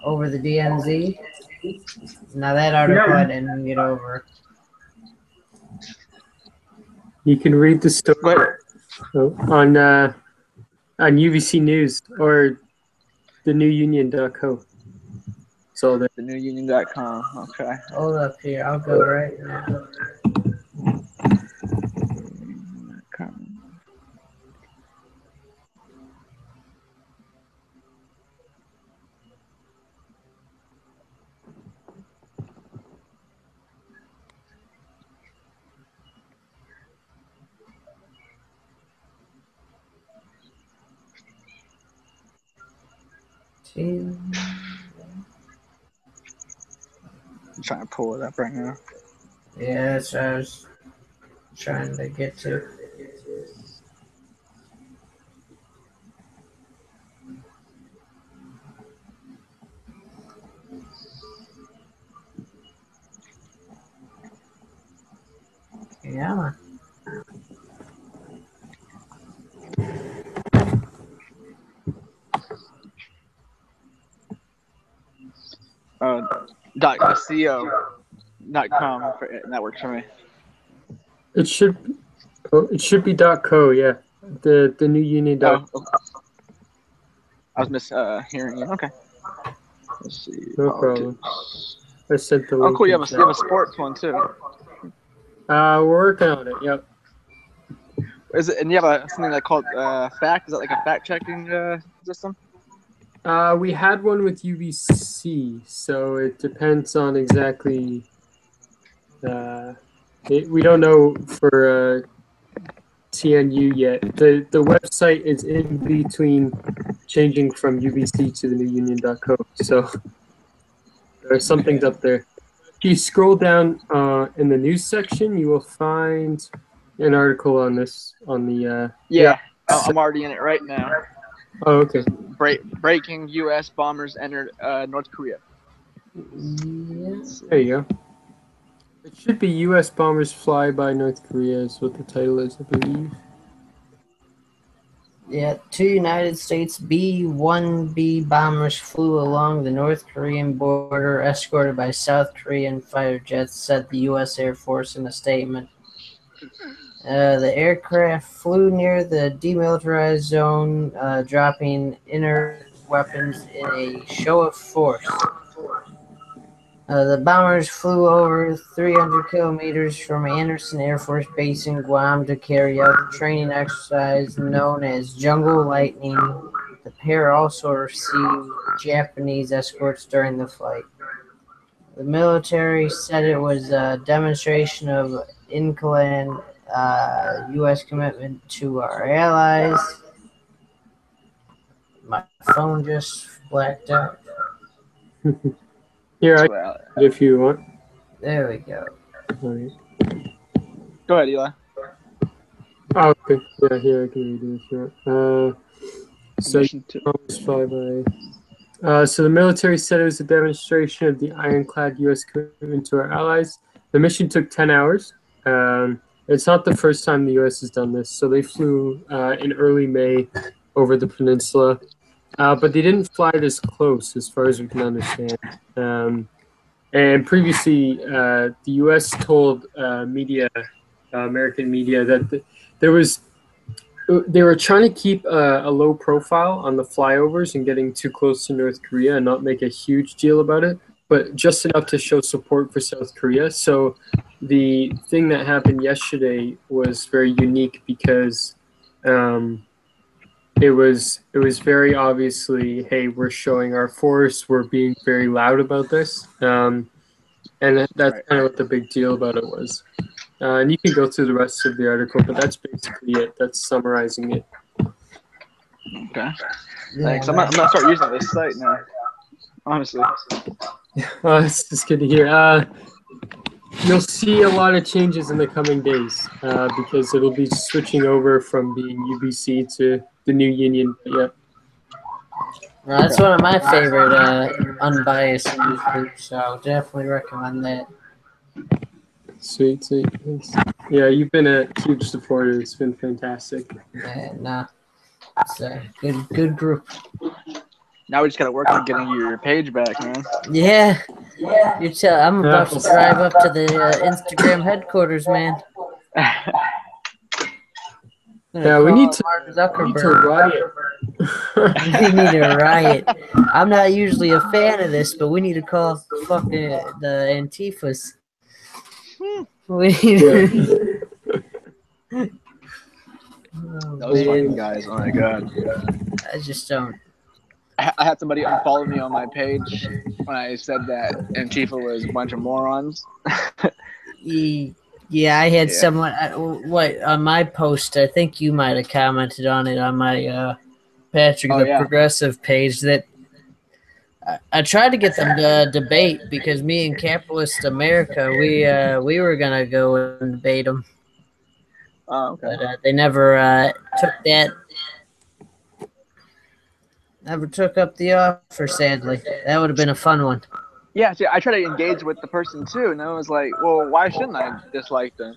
over the DMZ. Now that article I didn't get over. You can read the story on UVC News or thenewunion.co. So there. Thenewunion.com. Okay. Hold up here. I'll go right now. I'm trying to pull it up right now. Yeah, that's what I was trying to get to. Yeah. .co.com, and that works for me. It should be .co, yeah. The new union. Oh, I was mishearing you. Okay. Let's see. No politics. problem. I sent the link. Oh, cool. You have a sports one too. We're working on it. Yep. Is it? And you have something like called fact? Is that like a fact checking system? We had one with UBC, so it depends on exactly. We don't know for TNU yet. The website is in between changing from UBC to the newunion.co, so there are some things up there. If you scroll down in the news section, you will find an article on this on the. Yeah. I'm already in it right now. Oh, okay. Breaking U.S. bombers entered North Korea. There you go. It should be U.S. bombers fly by North Korea is what the title is, I believe. Yeah, 2 United States B-1B bombers flew along the North Korean border, escorted by South Korean fighter jets, said the U.S. Air Force in a statement. The aircraft flew near the demilitarized zone, dropping inert weapons in a show of force. The bombers flew over 300 kilometers from Andersen Air Force Base in Guam to carry out the training exercise known as Jungle Lightning. The pair also received Japanese escorts during the flight. The military said it was a demonstration of Ironclad U.S. commitment to our allies. My phone just blacked out. Here, if you want. There we go. All right. Go ahead, Eli. Oh, okay. Yeah, here I can read it if you want. So the military said it was a demonstration of the ironclad U.S. commitment to our allies. The mission took 10 hours. It's not the first time the U.S. has done this. So they flew in early May over the peninsula, but they didn't fly this close, as far as we can understand. And previously, the U.S. told American media, that they were trying to keep a low profile on the flyovers and getting too close to North Korea and not make a huge deal about it, but just enough to show support for South Korea. So the thing that happened yesterday was very unique because it was very obviously, hey, we're showing our force, we're being very loud about this, and that's kind of what the big deal about it was. And you can go through the rest of the article, but that's basically it. That's summarizing it. Okay. Thanks. I'm gonna start using this site now. Honestly. It's just good to hear. You'll see a lot of changes in the coming days because it'll be switching over from being UBC to the new union. Yeah. Well, that's one of my favorite unbiased news groups, so I'll definitely recommend that. Sweet. Thanks. Yeah, you've been a huge supporter. It's been fantastic. And It's a good group. Now we just gotta work on getting your page back, man. Yeah. I'm about to drive up to the Instagram headquarters, man. Yeah, we need to Zuckerberg. We need a riot. I'm not usually a fan of this, but we need to call fucking the Antifas. We need Those fucking guys, oh my god. I just don't. I had somebody unfollow me on my page when I said that Antifa was a bunch of morons. Yeah, I had someone on my post. I think you might have commented on it on my Patrick Progressive page. That I tried to get them to debate because me and Capitalist America, we were gonna go and debate them. Oh, okay. But they never took that. Never took up the offer, sadly. That would have been a fun one. Yeah, see, I tried to engage with the person too, and I was like, well, why shouldn't I dislike them?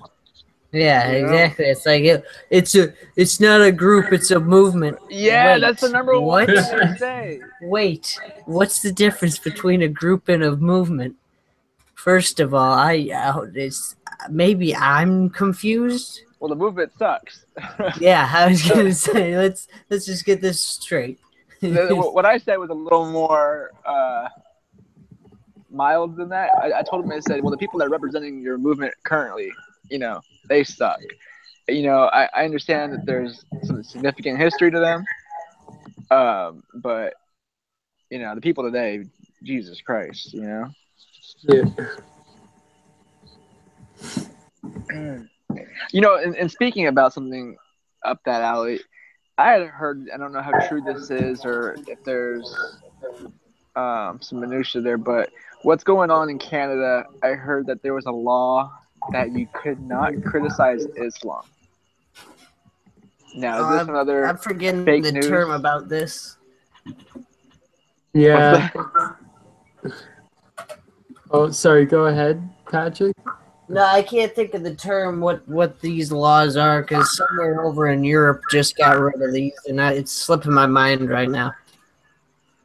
Yeah, exactly. It's like it's not a group, it's a movement. Yeah, Wait, that's the number one thing they say. Wait, what's the difference between a group and a movement? First of all, it's maybe I'm confused. Well, the movement sucks. Yeah, I was gonna say let's just get this straight. What I said was a little more mild than that. I told him, I said, well, the people that are representing your movement currently, they suck. I understand that there's some significant history to them, but the people today, Jesus Christ, Yeah. And speaking about something up that alley, I had heard, I don't know how true this is or if there's some minutia there, but what's going on in Canada, I heard that there was a law that you could not criticize Islam. Now, is this another I'm forgetting fake the news? term about this. Yeah. Oh, sorry. Go ahead, Patrick. No, I can't think of the term what these laws are because somewhere over in Europe just got rid of these, and it's slipping my mind right now.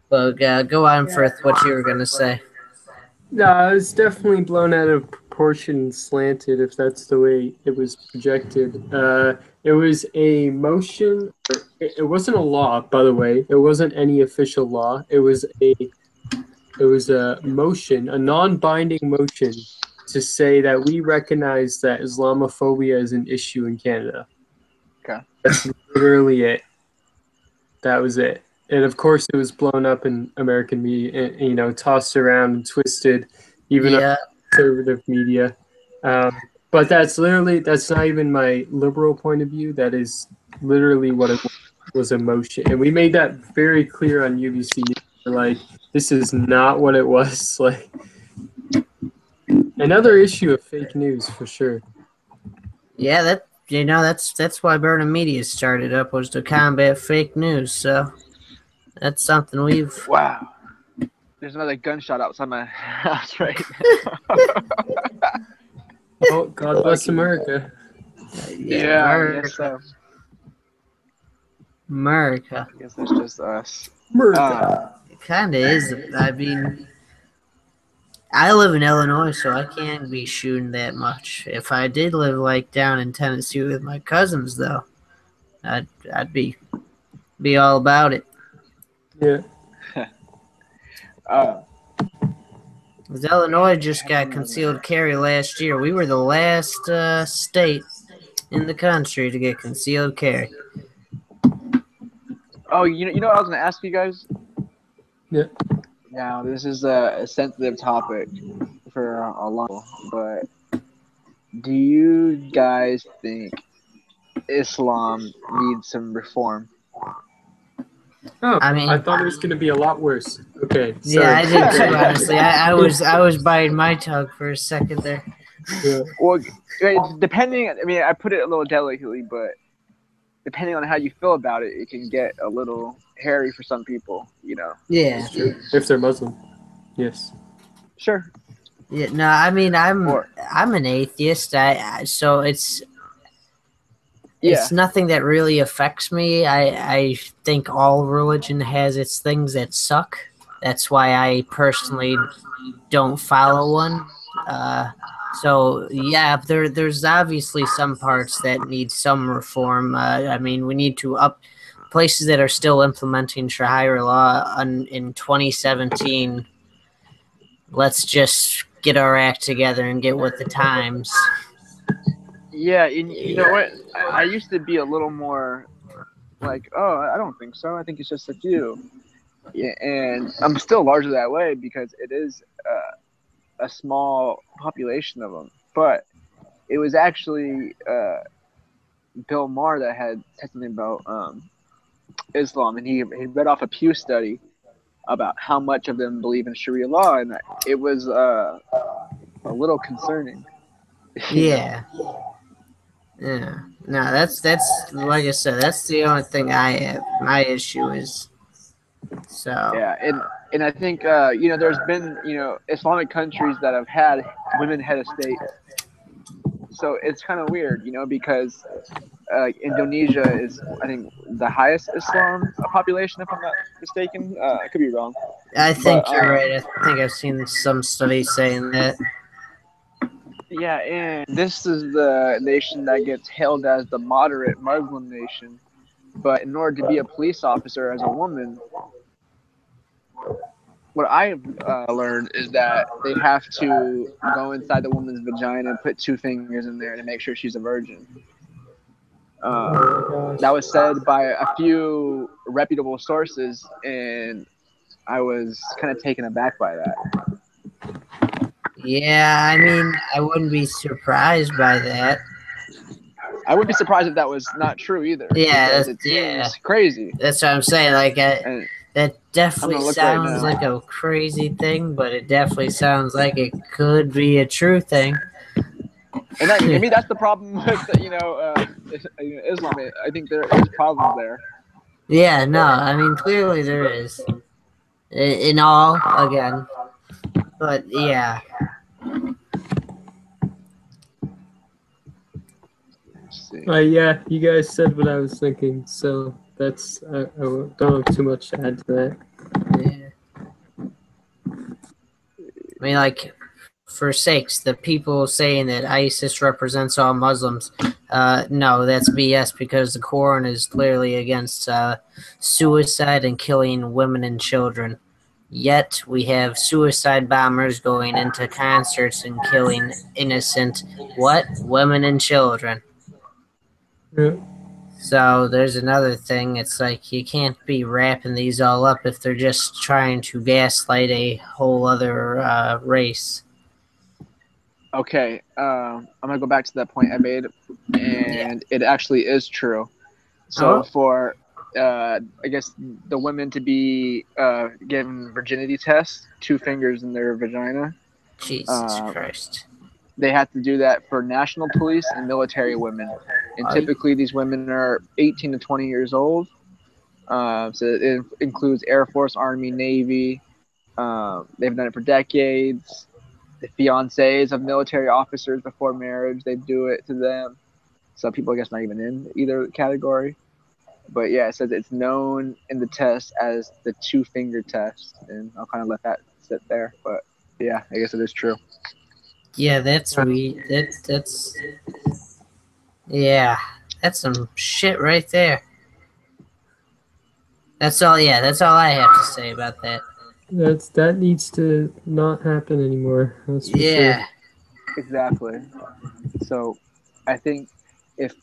But go on, Frith, what you were gonna say. No, it's definitely blown out of proportion and slanted, if that's the way it was projected. It was a motion. It wasn't a law, by the way. It wasn't any official law. It was a motion, a non-binding motion, to say that we recognize that Islamophobia is an issue in Canada. Okay. That's literally it. That was it. And of course, it was blown up in American media, tossed around and twisted, even on conservative media. But that's not even my liberal point of view. That is literally what it was, a motion. And we made that very clear on UBC News. Like, this is not what it was. Like, another issue of fake news for sure. Yeah, that's why Burning Media started up, was to combat fake news. So that's something we've. Wow. There's another gunshot outside my house right now. Oh, God bless America. Yeah, America. I guess so. America. I guess that's just us. America. It kind of is. I mean, I live in Illinois, so I can't be shooting that much. If I did live like down in Tennessee with my cousins, though, I'd be all about it. Yeah. Because Illinois just got concealed carry last year. We were the last state in the country to get concealed carry. Oh, you know what I was going to ask you guys? Yeah. Now, this is a sensitive topic for a lot, but do you guys think Islam needs some reform? Oh, I mean, I thought it was going to be a lot worse. Okay. Sorry. Yeah, I did too, honestly. I was biting my tongue for a second there. Yeah. Well, it's depending. I mean, I put it a little delicately, but depending on how you feel about it, it can get a little hairy for some people. Yeah. If they're Muslim. Yes. Sure. Yeah. No, I mean, I'm an atheist. So it's nothing that really affects me. I think all religion has its things that suck. That's why I personally don't follow one. So yeah, there's obviously some parts that need some reform. I mean, we need to up places that are still implementing Sharia law in 2017. Let's just get our act together and get with the times. Yeah, and you know what? I used to be a little more like, oh, I don't think so. I think it's just a few. Yeah, and I'm still largely that way because it is a small population of them. But it was actually Bill Maher that had said something about Islam, and he read off a Pew study about how much of them believe in Sharia law, and it was a little concerning. Yeah. Yeah. No, that's like I said, that's the only thing I have. My issue is so. Yeah, and I think there's been Islamic countries that have had women head of state, so it's kind of weird, because Indonesia is, I think, the highest Islam population, if I'm not mistaken. I could be wrong. I think you're right. I think I've seen some studies saying that. Yeah, and this is the nation that gets hailed as the moderate Muslim nation. But in order to be a police officer as a woman, what I've learned is that they have to go inside the woman's vagina and put 2 fingers in there to make sure she's a virgin. That was said by a few reputable sources, and I was kind of taken aback by that. Yeah, I mean, I wouldn't be surprised by that. I wouldn't be surprised if that was not true either. Yeah, it seems crazy. That's what I'm saying. Like, that definitely sounds like a crazy thing, but it definitely sounds like it could be a true thing. And maybe that's the problem with Islam. I think there is problems there. Yeah, no, I mean, clearly there is. In all, again. But yeah. Yeah, you guys said what I was thinking, so that's I don't have too much to add to that. Yeah. I mean, like, for sakes, the people saying that ISIS represents all Muslims, no, that's BS, because the Quran is clearly against suicide and killing women and children. Yet we have suicide bombers going into concerts and killing innocent women and children. Yeah. So there's another thing. It's like you can't be wrapping these all up if they're just trying to gaslight a whole other race. Okay, I'm gonna go back to that point I made, and it actually is true. So for I guess the women to be given virginity tests, 2 fingers in their vagina. Jesus Christ. They have to do that for national police and military women. And typically these women are 18 to 20 years old. So it includes Air Force, Army, Navy. They've done it for decades. The fiancés of military officers before marriage, they do it to them. Some people, I guess, not even in either category. But yeah, it says it's known in the test as the 2-finger test. And I'll kind of let that sit there. But yeah, I guess it is true. Yeah, that's weird. That's yeah, that's some shit right there. That's all. Yeah, that's all I have to say about that. That needs to not happen anymore. That's for sure. Exactly. So, I think if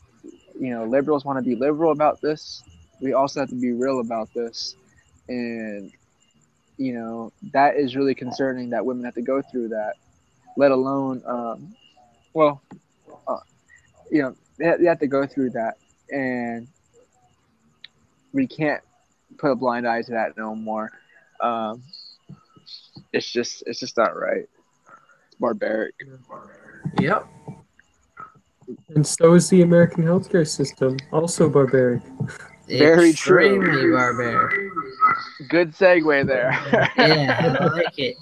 liberals want to be liberal about this, we also have to be real about this, and that is really concerning that women have to go through that. Let alone, they have to go through that, and we can't put a blind eye to that no more. It's just not right. It's barbaric. Yep. And so is the American healthcare system, also barbaric. Very Extremely true. barbaric. Good segue there. Yeah, I like it.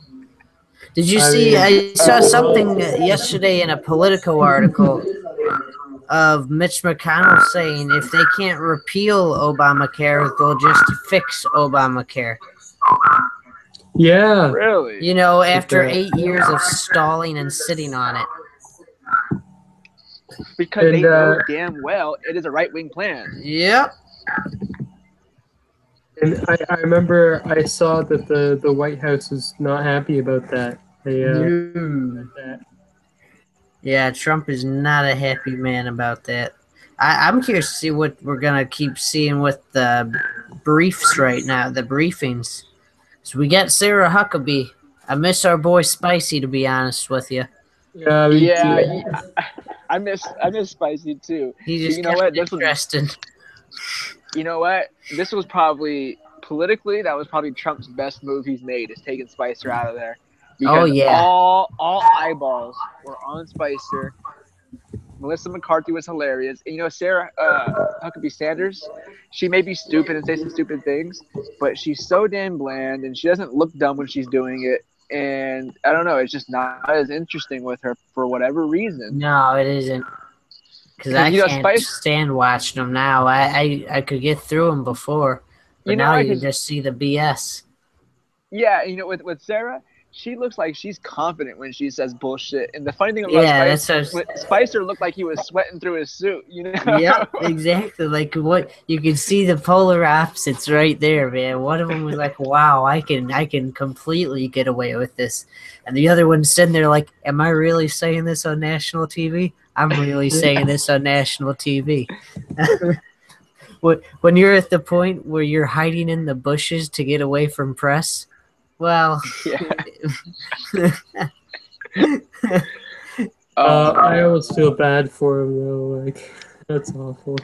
Did you see? I saw something yesterday in a Politico article of Mitch McConnell saying if they can't repeal Obamacare, they'll just fix Obamacare. Yeah. Really? You know, after 8 years of stalling and sitting on it. Because they know damn well it is a right-wing plan. Yep. And I remember I saw that the White House was not happy about that. Yeah, Trump is not a happy man about that. I'm curious to see what we're going to keep seeing with the briefs right now, the briefings. So we got Sarah Huckabee. I miss our boy Spicy, to be honest with you. Yeah, me too. I miss Spicy too. He just interesting. You know what? This was probably politically that was probably Trump's best move he's made is taking Spicer out of there. Because all eyeballs were on Spicer. Melissa McCarthy was hilarious. And, you know, Sarah Huckabee Sanders, she may be stupid and say some stupid things, but she's so damn bland and she doesn't look dumb when she's doing it. And I don't know, it's just not as interesting with her for whatever reason. No, it isn't. Because I can't stand watching them now. I could get through them before, but now you can just see the BS. Yeah, you know, with Sarah, she looks like she's confident when she says bullshit. And the funny thing about Spicer looked like he was sweating through his suit, you know? Yeah, exactly. Like what you can see the polar opposites right there, man. One of them was like, wow, I can completely get away with this. And the other one's sitting there like, am I really saying this on national TV? I'm really saying this on national TV. When you're at the point where you're hiding in the bushes to get away from press, well, yeah. I always feel bad for him though. Like that's awful.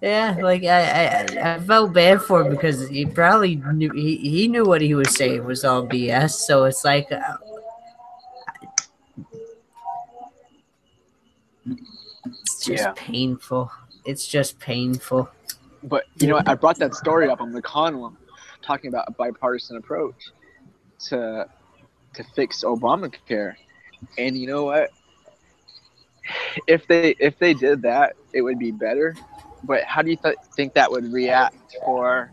Yeah, like I felt bad for him because he probably knew he knew what he was saying was all BS. So it's like. It's just painful. It's just painful. But, you know, I brought that story up on McConnell talking about a bipartisan approach to fix Obamacare. And you know what? If they did that, it would be better. But how do you think that would react for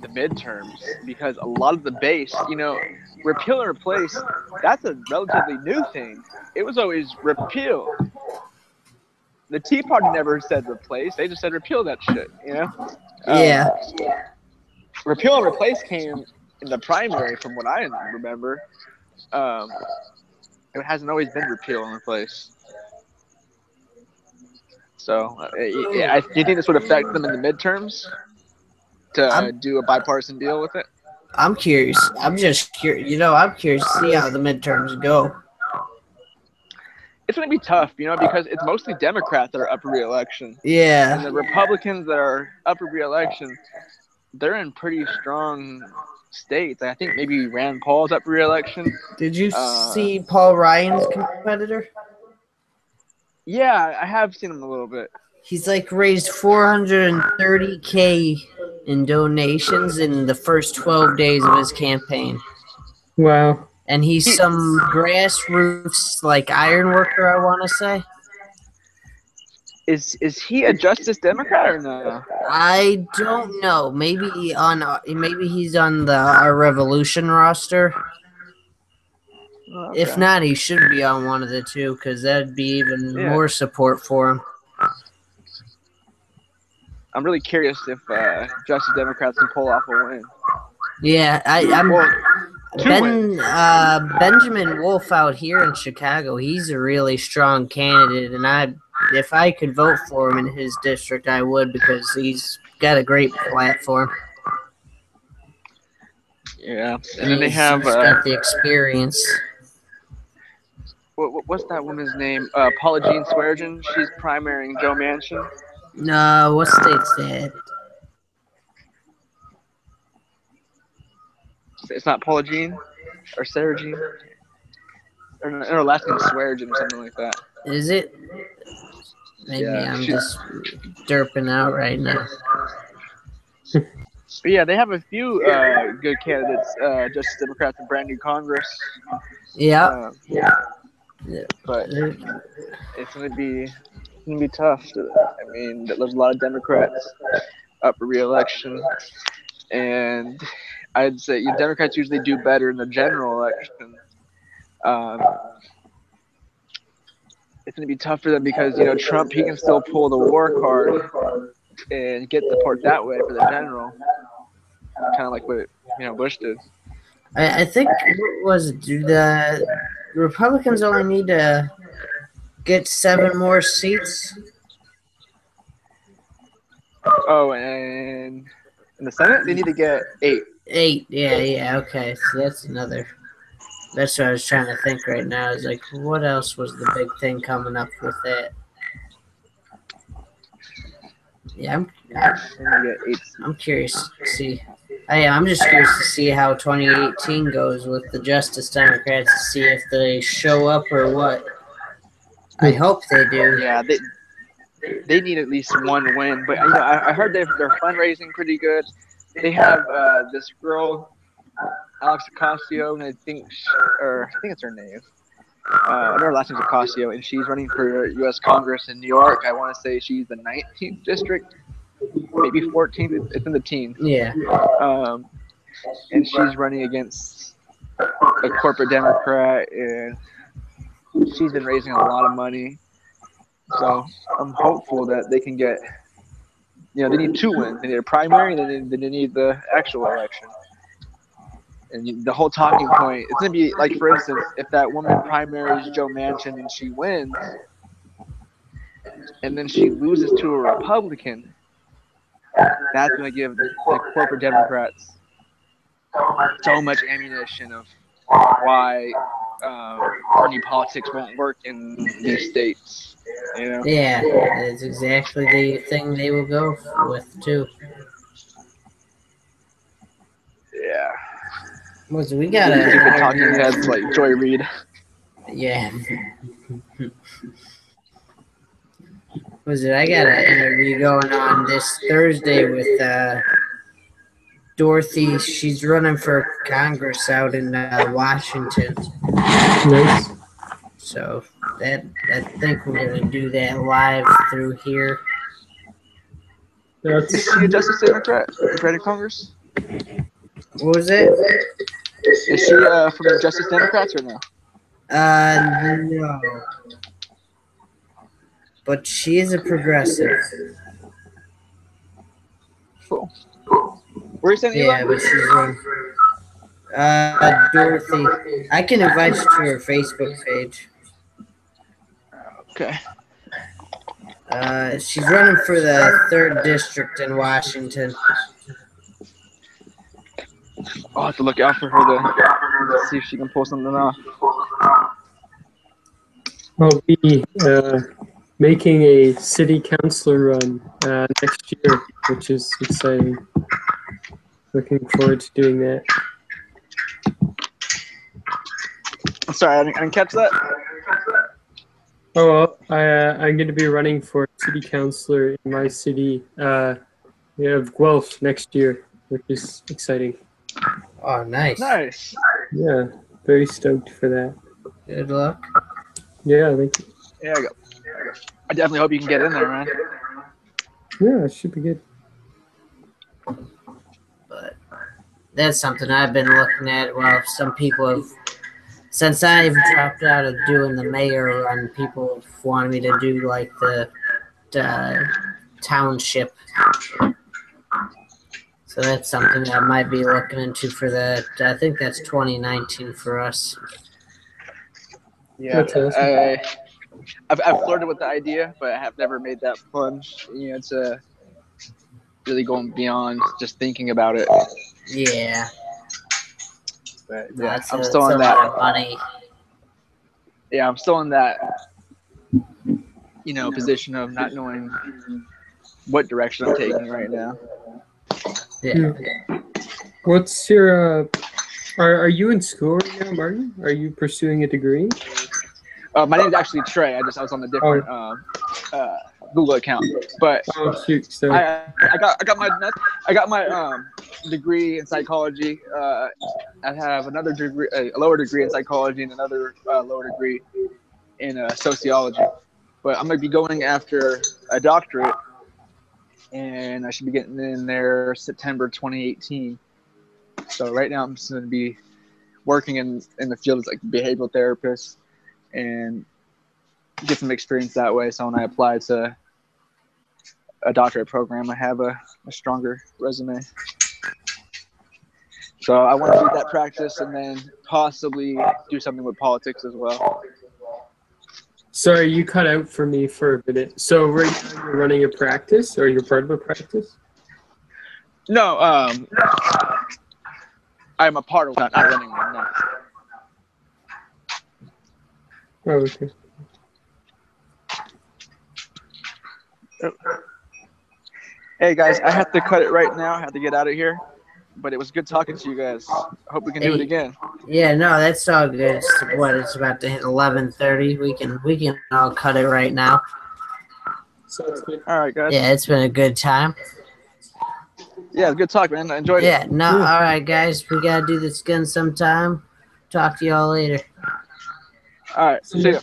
the midterms? Because a lot of the base, you know, repeal and replace, that's a relatively new thing. It was always repeal. The Tea Party never said replace. They just said repeal that shit, you know? Yeah. Repeal and replace came in the primary from what I remember. It hasn't always been repeal and replace. So, do you think this would affect them in the midterms to do a bipartisan deal with it? I'm curious. I'm just curious. You know, I'm curious to see how the midterms go. It's going to be tough, you know, because it's mostly Democrats that are up for re-election. Yeah. And the Republicans that are up for re-election, they're in pretty strong states. I think maybe Rand Paul's up for re-election. Did you see Paul Ryan's competitor? Yeah, I have seen him a little bit. He's like raised $430K in donations in the first 12 days of his campaign. Wow. And he's some grassroots, like, iron worker, I want to say. Is he a Justice Democrat or no? I don't know. Maybe he's on the Our Revolution roster. Okay. If not, he should be on one of the two because that'd be even more support for him. I'm really curious if Justice Democrats can pull off a win. Yeah, Benjamin Wolf out here in Chicago, he's a really strong candidate, and if I could vote for him in his district, I would because he's got a great platform. Yeah, and then they have he's got the experience. What's that woman's name? Paula Jean Swearengin. She's primarying Joe Manchin. No, what state's that? It's not Paula Jean or Sarah Jean. Or her last name is Swearengin or something like that. Is it? Maybe I'm just derping out right now. But yeah, they have a few good candidates, Justice Democrats in brand new Congress. Yeah. but it's gonna be tough. I mean, there's a lot of Democrats up for re-election, and I'd say Democrats usually do better in the general election. It's going to be tough for them because Trump, he can still pull the war card and get support that way for the general, kind of like what Bush did. I think the Republicans only need to get 7 more seats. Oh, and in the Senate they need to get 8. 8, yeah. Okay, so that's another. That's what I was trying to think right now. Is like, what else was the big thing coming up with that? Yeah, I'm curious to see. I'm just curious to see how 2018 goes with the Justice Democrats, to see if they show up or what. I hope they do. Yeah, they need at least one win. But I heard they're fundraising pretty good. They have this girl, Alex Ocasio, and I think it's her name. Her last name's Ocasio, and she's running for U.S. Congress in New York. I want to say she's the 19th district, maybe 14th. It's in the teens. Yeah. And she's running against a corporate Democrat, and she's been raising a lot of money. So I'm hopeful that they can get. They need 2 wins. They need a primary, and then they need the actual election. And the whole talking point, it's going to be like, for instance, if that woman primaries Joe Manchin and she wins, and then she loses to a Republican, that's going to give the corporate Democrats so much ammunition of why party politics won't work in these states. Yeah, that's exactly the thing they will go with, too. Yeah. We got the talking heads like Joy Reid. Yeah. I got an interview going on this Thursday with Dorothy. She's running for Congress out in Washington. Nice. So I think we're gonna do that live through here. Is she a Justice Democrat in Congress? What was it? Is she from the Justice Democrats or no? No. But she is a progressive. Cool. Where are you sending Yeah, but she's Dorothy. I can invite you to her Facebook page. Okay. She's running for the 3rd district in Washington. I'll have to look out for her to see if she can pull something off. I'll be making a city councilor run next year, which is exciting. Looking forward to doing that. I'm sorry, I didn't catch that. Oh, well, I'm going to be running for city councilor in my city. We have Guelph next year, which is exciting. Oh, nice. Nice. Yeah, very stoked for that. Good luck. Yeah, thank you. Yeah, I definitely hope you can get in there, man. Yeah, it should be good. But that's something I've been looking at. Well, some people have, since I've dropped out of doing the mayor run, people wanted me to do like the township. So that's something that I might be looking into for that. I think that's 2019 for us. Yeah, That's awesome. I've flirted with the idea, but I have never made that plunge. It's really going beyond just thinking about it. Yeah. But yeah, I'm still on that. Lot of money. Yeah, I'm still in that, position of not knowing what direction I'm taking right now. Yeah. What's your are you in school right now, Martin? Are you pursuing a degree? My name's actually Trae. I was on a different Google account, but shoot, so I got my degree in psychology. I have another degree, a lower degree in psychology, and another lower degree in sociology. But I'm going to be going after a doctorate, and I should be getting in there September 2018. So right now I'm just going to be working in the field as like a behavioral therapist and get some experience that way. So when I apply to a doctorate program, I have a stronger resume. So I want to do that practice and then possibly do something with politics as well. Sorry, you cut out for me for a minute. So right now you're running a practice, or you're part of a practice? No, I'm a part of not running one. No. Oh, okay. Hey guys, I have to cut it right now. I have to get out of here. But it was good talking to you guys. I hope we can do it again. Yeah, no, that's all good. It's about to hit 11:30. We can all cut it right now. Sounds good. All right, guys. Yeah, it's been a good time. Yeah, good talk, man. I enjoyed it. Yeah, no, all right, guys. We gotta do this again sometime. Talk to y'all later. All right, see ya.